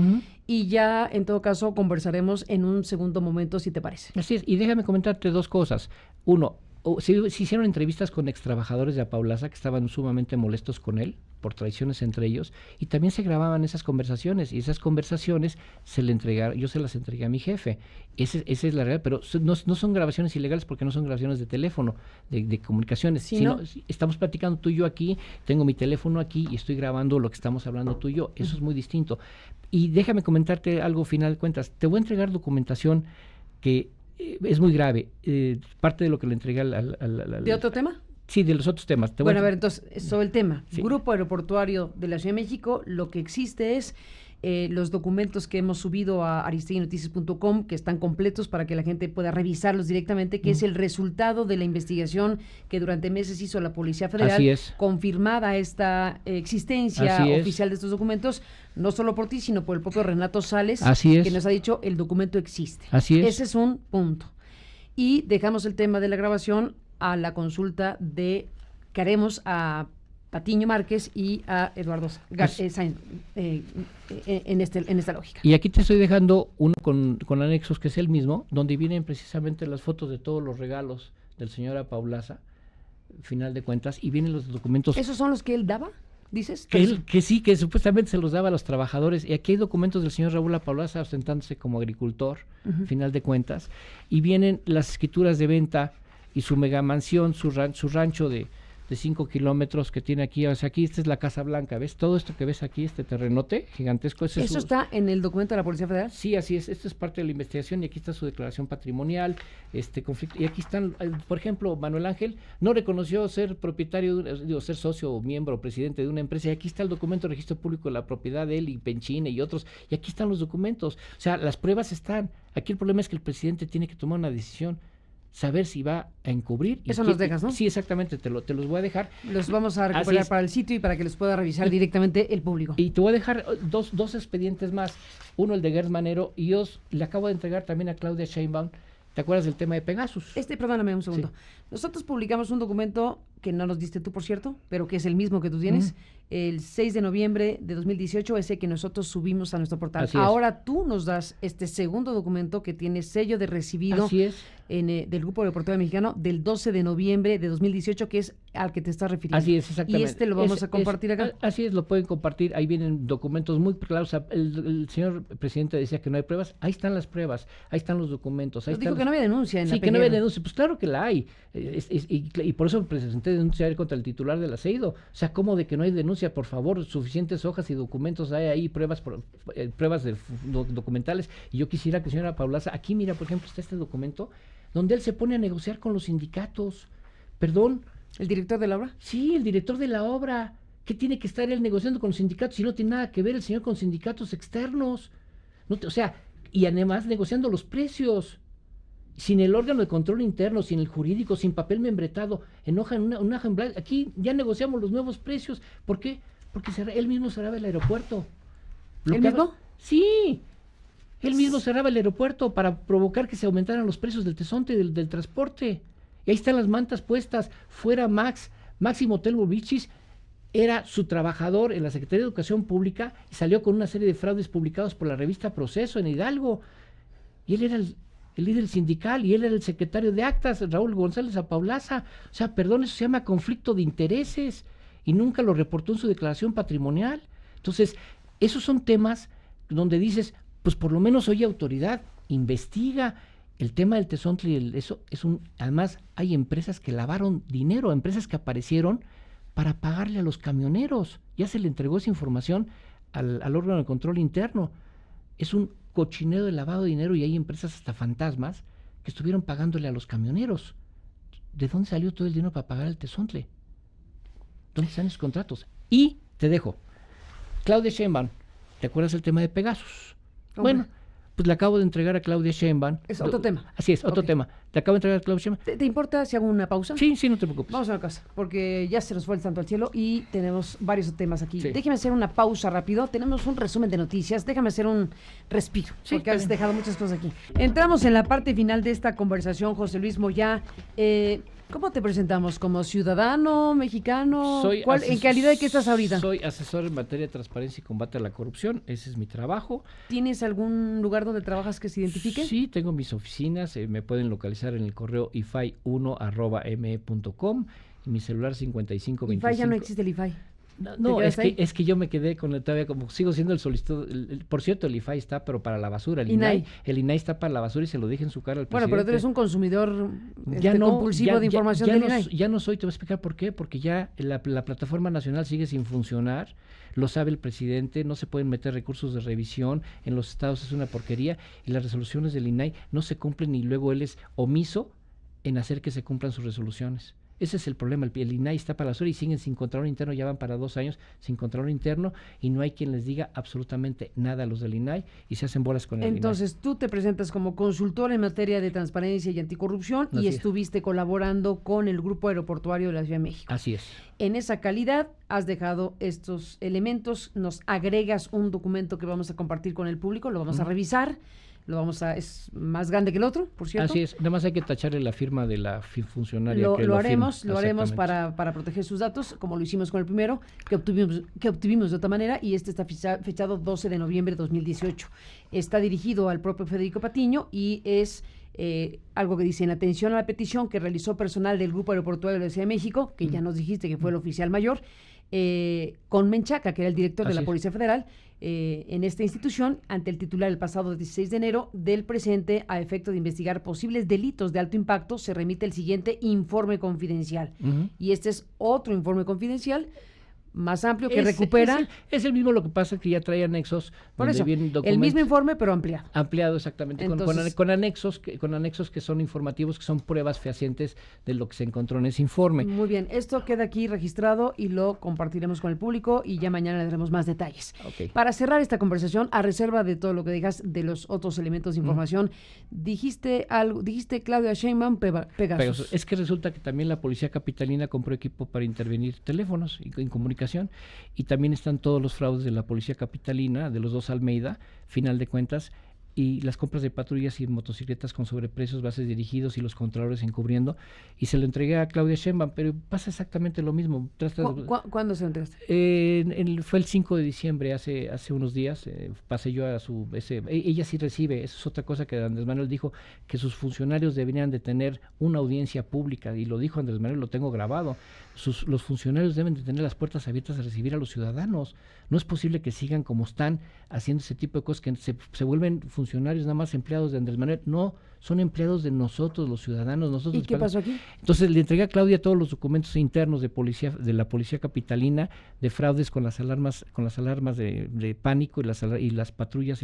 y ya, en todo caso, conversaremos en un segundo momento, si te parece. Así es, y déjame comentarte dos cosas. Uno, se hicieron entrevistas con extrabajadores de Apaulaza que estaban sumamente molestos con él por traiciones entre ellos, y también se grababan esas conversaciones, y esas conversaciones yo se las entregué a mi jefe. Esa es la realidad, pero no son grabaciones ilegales porque no son grabaciones de teléfono, de comunicaciones, sino estamos platicando tú y yo aquí, tengo mi teléfono aquí y estoy grabando lo que estamos hablando tú y yo. Eso es muy distinto. Y déjame comentarte algo, final de cuentas, te voy a entregar documentación que es muy grave, parte de lo que le entregué al ¿De otro tema? Sí, de los otros temas. Bueno, a ver, entonces, sobre el tema. Sí. Grupo Aeroportuario de la Ciudad de México, lo que existe es los documentos que hemos subido a aristeguinoticias.com, que están completos para que la gente pueda revisarlos directamente, que es el resultado de la investigación que durante meses hizo la Policía Federal. Así es. Confirmada esta existencia oficial de estos documentos, no solo por ti, sino por el propio Renato Sales, que nos ha dicho el documento existe. Así es. Ese es un punto. Y dejamos el tema de la grabación a la consulta que haremos a Patiño Márquez y a Eduardo Sáenz en esta lógica. Y aquí te estoy dejando uno con anexos que es el mismo, donde vienen precisamente las fotos de todos los regalos del señor Apaulaza, final de cuentas, y vienen los documentos. ¿Esos son los que él daba? ¿Dices? Que supuestamente se los daba a los trabajadores, y aquí hay documentos del señor Raúl Apaulaza ostentándose como agricultor, final de cuentas, y vienen las escrituras de venta y su megamansión, su rancho de 5 kilómetros que tiene aquí. O sea, aquí esta es la Casa Blanca, ¿ves? Todo esto que ves aquí, este terrenote gigantesco. ¿Eso está en el documento de la Policía Federal? Sí, así es. Esto es parte de la investigación y aquí está su declaración patrimonial, conflicto. Y aquí están, por ejemplo, Manuel Ángel no reconoció ser propietario, ser socio o miembro o presidente de una empresa, y aquí está el documento de registro público de la propiedad de él y Penchine y otros, y aquí están los documentos. O sea, las pruebas están. Aquí el problema es que el presidente tiene que tomar una decisión, saber si va a encubrir. Eso nos dejas, ¿no? Sí, exactamente, te los voy a dejar. Los vamos a recuperar para el sitio y para que los pueda revisar directamente el público. Y te voy a dejar dos expedientes más, uno el de Gertz Manero, y yo le acabo de entregar también a Claudia Sheinbaum. ¿Te acuerdas del tema de Pegasus? Perdóname un segundo. Sí. Nosotros publicamos un documento que no nos diste tú, por cierto, pero que es el mismo que tú tienes, el 6 de noviembre de 2018, ese que nosotros subimos a nuestro portal. Ahora tú nos das este segundo documento que tiene sello de recibido del Grupo Aeroportuario Mexicano del 12 de noviembre de 2018, que es al que te estás refiriendo. Así es, exactamente. Y lo vamos a compartir acá. Así es, lo pueden compartir. Ahí vienen documentos muy claros. El señor presidente decía que no hay pruebas. Ahí están las pruebas, ahí están los documentos. Ahí dijo que no había denuncia en la que no había denuncia. Pues claro que la hay. Y por eso presenté denuncia contra el titular del Aceido. O sea, ¿cómo de que no hay denuncia? Por favor, suficientes hojas y documentos hay ahí, pruebas documentales. Y yo quisiera que señora Apaulaza, aquí mira, por ejemplo, está este documento donde él se pone a negociar con los sindicatos. Perdón. ¿El director de la obra? Sí, el director de la obra. ¿Qué tiene que estar él negociando con los sindicatos si no tiene nada que ver el señor con sindicatos externos? Y además negociando los precios. Sin el órgano de control interno, sin el jurídico, sin papel membretado, una hoja en blanco. Aquí ya negociamos los nuevos precios. ¿Por qué? Porque él mismo cerraba el aeropuerto. ¿Él mismo? Sí. Él mismo cerraba el aeropuerto para provocar que se aumentaran los precios del tesonte, del transporte. Y ahí están las mantas puestas. Fuera Máximo Telmo Vichis era su trabajador en la Secretaría de Educación Pública y salió con una serie de fraudes publicados por la revista Proceso en Hidalgo. Y él era el líder sindical y él era el secretario de actas, Raúl González Apaulaza. O sea, perdón, eso se llama conflicto de intereses y nunca lo reportó en su declaración patrimonial. Entonces, esos son temas donde dices, pues por lo menos oye autoridad, investiga. El tema del tesontle, además hay empresas que lavaron dinero, empresas que aparecieron para pagarle a los camioneros. Ya se le entregó esa información al órgano de control interno. Es un cochinero de lavado de dinero y hay empresas hasta fantasmas que estuvieron pagándole a los camioneros. ¿De dónde salió todo el dinero para pagar al Tezontle? ¿Dónde están esos contratos? Y te dejo, Claudia Sheinbaum, ¿te acuerdas del tema de Pegasus? Hombre. Bueno, pues le acabo de entregar a Claudia Sheinbaum. Es otro tema. Así es, otro tema. Le acabo de entregar a Claudia Sheinbaum. ¿Te importa si hago una pausa? Sí, no te preocupes. Vamos a una cosa, porque ya se nos fue el santo al cielo y tenemos varios temas aquí. Sí. Déjeme hacer una pausa rápido. Tenemos un resumen de noticias. Déjame hacer un respiro, Sí, porque has está bien. dejado muchas cosas aquí. Entramos en la parte final de esta conversación, José Luis Moyá. ¿Cómo te presentamos? ¿Como ciudadano mexicano? ¿En calidad de qué estás ahorita? Soy asesor en materia de transparencia y combate a la corrupción. Ese es mi trabajo. ¿Tienes algún lugar donde trabajas que se identifique? Sí, tengo mis oficinas. Me pueden localizar en el correo ifai1@me.com y mi celular 5525. IFAI ya no existe el IFAI. No, ¿Te quedaste ahí? es que yo me quedé con todavía como sigo siendo el solicitado. Por cierto, el IFAI está, pero para la basura. El INAI. INAI está para la basura y se lo dije en su cara al Bueno, presidente. pero tú eres un consumidor Ya no, compulsivo de información ya del no, INAI. ya no soy, te voy a explicar por qué, porque ya la plataforma nacional sigue sin funcionar, lo sabe el presidente, no se pueden meter recursos de revisión, en los estados es una porquería, y las resoluciones del INAI no se cumplen y luego él es omiso en hacer que se cumplan sus resoluciones. Ese es el problema, el INAI está para la basura y siguen sin control interno, ya van para 2 años sin control interno y no hay quien les diga absolutamente nada a los del INAI y se hacen bolas con el INAI. Entonces, tú te presentas como consultor en materia de transparencia y anticorrupción Así y es. estuviste colaborando con el Grupo Aeroportuario de la Ciudad de México. Así es. En esa calidad, has dejado estos elementos, nos agregas un documento que vamos a compartir con el público, lo vamos a revisar, es más grande que el otro, por cierto. Así es, nada más hay que tacharle la firma de la funcionaria que Lo firma. haremos Exactamente. para proteger sus datos, como lo hicimos con el primero, que obtuvimos de otra manera, y este está fechado 12 de noviembre de 2018. Está dirigido al propio Federico Patiño y es algo que dice: en atención a la petición que realizó personal del Grupo Aeroportuario de la Ciudad de México, que ya nos dijiste que fue el oficial mayor, con Menchaca, que era el director de Así la es. Policía Federal, en esta institución, ante el titular el pasado 16 de enero del presente, a efecto de investigar posibles delitos de alto impacto, se remite el siguiente informe confidencial. Ujú. Y este es otro informe confidencial más amplio que Es- recupera Es el mismo, lo que pasa es que ya trae anexos. por donde eso vienen el documentos mismo informe pero ampliado. ampliado exactamente, Entonces- con anexos que son informativos, que son pruebas fehacientes de lo que se encontró en ese informe. Muy bien, esto queda aquí registrado y lo compartiremos con el público y ya mañana le daremos más detalles. Ok. Para cerrar esta conversación, a reserva de todo lo que digas de los otros elementos de información, dijiste Claudia Sheinbaum Pegasus. Pegasus. Es que resulta que también la policía capitalina compró equipo para intervenir teléfonos y en comunicación, y también están todos los fraudes de la policía capitalina, de los dos Almeida, final de cuentas, y las compras de patrullas y motocicletas con sobreprecios, bases dirigidos y los controladores encubriendo, y se lo entregué a Claudia Sheinbaum, pero pasa exactamente lo mismo. ¿Cuándo se lo entregaste? Fue el 5 de diciembre, hace unos días, pasé yo a ella sí recibe, eso es otra cosa que Andrés Manuel dijo, que sus funcionarios deberían de tener una audiencia pública, y lo dijo Andrés Manuel, lo tengo grabado, los funcionarios deben de tener las puertas abiertas a recibir a los ciudadanos. No es posible que sigan como están haciendo ese tipo de cosas, que se vuelven funcionarios nada más empleados de Andrés Manuel. No, son empleados de nosotros, los ciudadanos. Nosotros ¿Y les qué pagamos. pasó aquí? Entonces le entregué a Claudia todos los documentos internos de la policía capitalina, de fraudes con las alarmas de pánico y las patrullas.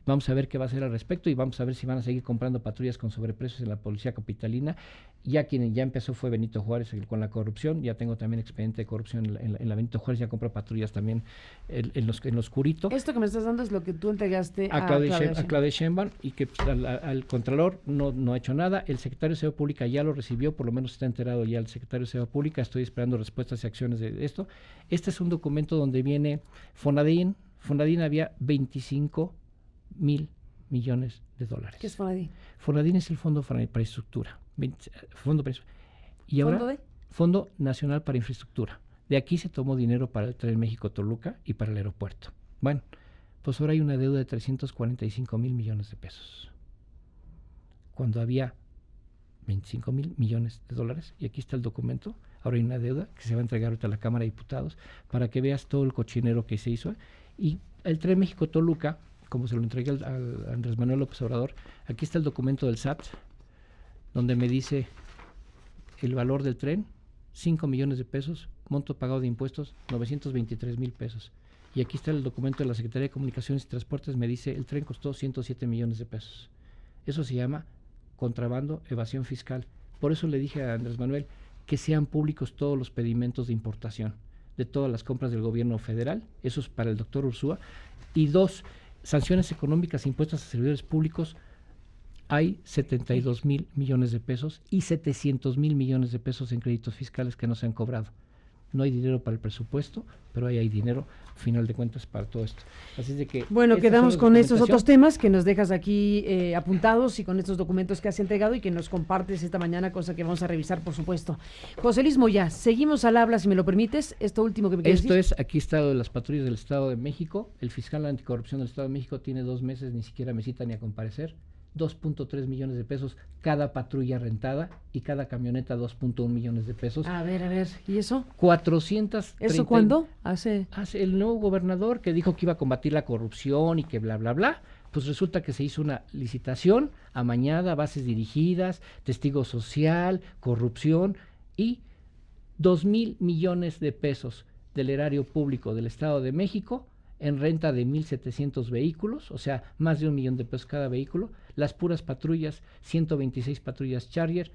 Vamos a ver qué va a hacer al respecto y vamos a ver si van a seguir comprando patrullas con sobreprecios en la policía capitalina. Quien ya empezó fue Benito Juárez con la corrupción. Ya tengo también expediente de corrupción en la Benito Juárez, ya compra patrullas también en lo oscurito. Esto que me estás dando es lo que tú entregaste A Claudia Sheinbaum, y que pues, al Contralor no ha hecho nada. El secretario de Seguridad Pública ya lo recibió, por lo menos está enterado ya el secretario de Seguridad Pública. Estoy esperando respuestas y acciones de esto. Este es un documento donde viene Fonadín. Fonadín había 25,000 millones de dólares. ¿Qué es Fonadín? Fonadín es el Fondo para Infraestructura. Y ahora, ¿Fondo de? Fondo Nacional para Infraestructura. De aquí se tomó dinero para el Tren México-Toluca y para el aeropuerto. Bueno, pues ahora hay una deuda de 345,000 millones de pesos. Cuando había 25,000 millones de dólares, y aquí está el documento. Ahora hay una deuda que se va a entregar ahorita a la Cámara de Diputados para que veas todo el cochinero que se hizo. Y el Tren México-Toluca, como se lo entregué al Andrés Manuel López Obrador, aquí está el documento del SAT, donde me dice el valor del tren, 5 millones de pesos, monto pagado de impuestos, 923,000 pesos. Y aquí está el documento de la Secretaría de Comunicaciones y Transportes, me dice, el tren costó 107 millones de pesos. Eso se llama contrabando, evasión fiscal. Por eso le dije a Andrés Manuel que sean públicos todos los pedimentos de importación de todas las compras del gobierno federal, eso es para el doctor Ursúa. Y 2, sanciones económicas impuestas a servidores públicos, hay 72,000 millones de pesos y 700,000 millones de pesos en créditos fiscales que no se han cobrado. No hay dinero para el presupuesto, pero ahí hay dinero, a final de cuentas, para todo esto. Así es de que... Bueno, quedamos con estos otros temas que nos dejas aquí apuntados y con estos documentos que has entregado y que nos compartes esta mañana, cosa que vamos a revisar, por supuesto. José Luis Moya, seguimos al habla, si me lo permites. Esto último que me quieres decir. Aquí está lo de las patrullas del Estado de México. El fiscal anticorrupción del Estado de México tiene 2 meses, ni siquiera me cita ni a comparecer. 2.3 millones de pesos cada patrulla rentada y cada camioneta 2.1 millones de pesos. A ver, ¿y eso? 430. ¿Eso cuándo? Hace el nuevo gobernador que dijo que iba a combatir la corrupción y que bla, bla, bla. Pues resulta que se hizo una licitación amañada, bases dirigidas, testigo social, corrupción y 2,000 millones de pesos del erario público del Estado de México en renta de 1,700 vehículos, o sea, más de 1 millón de pesos cada vehículo. Las puras patrullas, 126 patrullas Charger,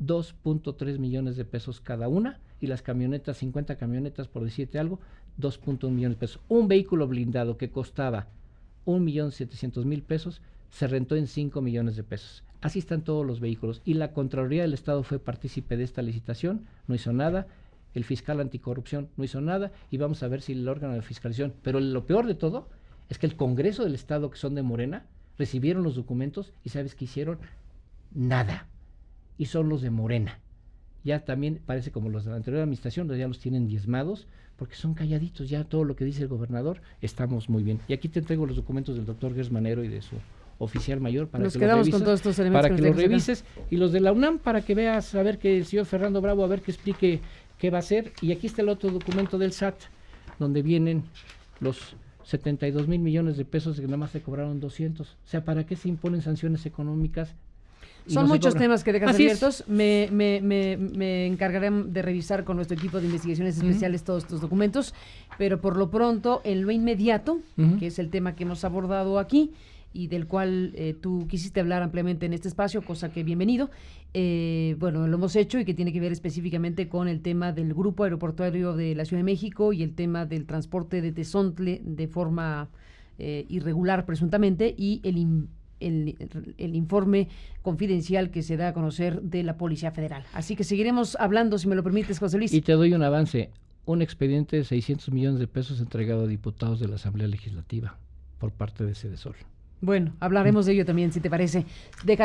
2.3 millones de pesos cada una, y las camionetas, 50 camionetas, por decirte algo, 2.1 millones de pesos. Un vehículo blindado que costaba 1,700,000 pesos, se rentó en 5 millones de pesos. Así están todos los vehículos, y la Contraloría del Estado fue partícipe de esta licitación, no hizo nada. El fiscal anticorrupción no hizo nada, y vamos a ver si el órgano de fiscalización. Pero lo peor de todo es que el Congreso del Estado, que son de Morena, recibieron los documentos y ¿sabes qué hicieron? Nada. Y son los de Morena. Ya también parece como los de la anterior administración, ya los tienen diezmados, porque son calladitos. Ya todo lo que dice el gobernador, estamos muy bien. Y aquí te entrego los documentos del doctor Gers Manero y de su oficial mayor para nos que quedamos los revises, con todos estos elementos para que los revises, y los de la UNAM para que veas, a ver que el señor Fernando Bravo, a ver que explique qué va a hacer. Y aquí está el otro documento del SAT, donde vienen los 72,000 millones de pesos que nada más se cobraron 200. O sea, ¿para qué se imponen sanciones económicas? Son muchos temas que dejas abiertos. Me encargaré de revisar con nuestro equipo de investigaciones especiales todos estos documentos, pero por lo pronto, en lo inmediato, que es el tema que hemos abordado aquí y del cual tú quisiste hablar ampliamente en este espacio, cosa que bienvenido. Bueno, lo hemos hecho y que tiene que ver específicamente con el tema del grupo aeroportuario de la Ciudad de México y el tema del transporte de Tezontle de forma irregular presuntamente, y el informe confidencial que se da a conocer de la Policía Federal. Así que seguiremos hablando, si me lo permites, José Luis. Y te doy un avance, un expediente de 600 millones de pesos entregado a diputados de la Asamblea Legislativa por parte de Sedesol. Bueno, hablaremos de ello también, si te parece.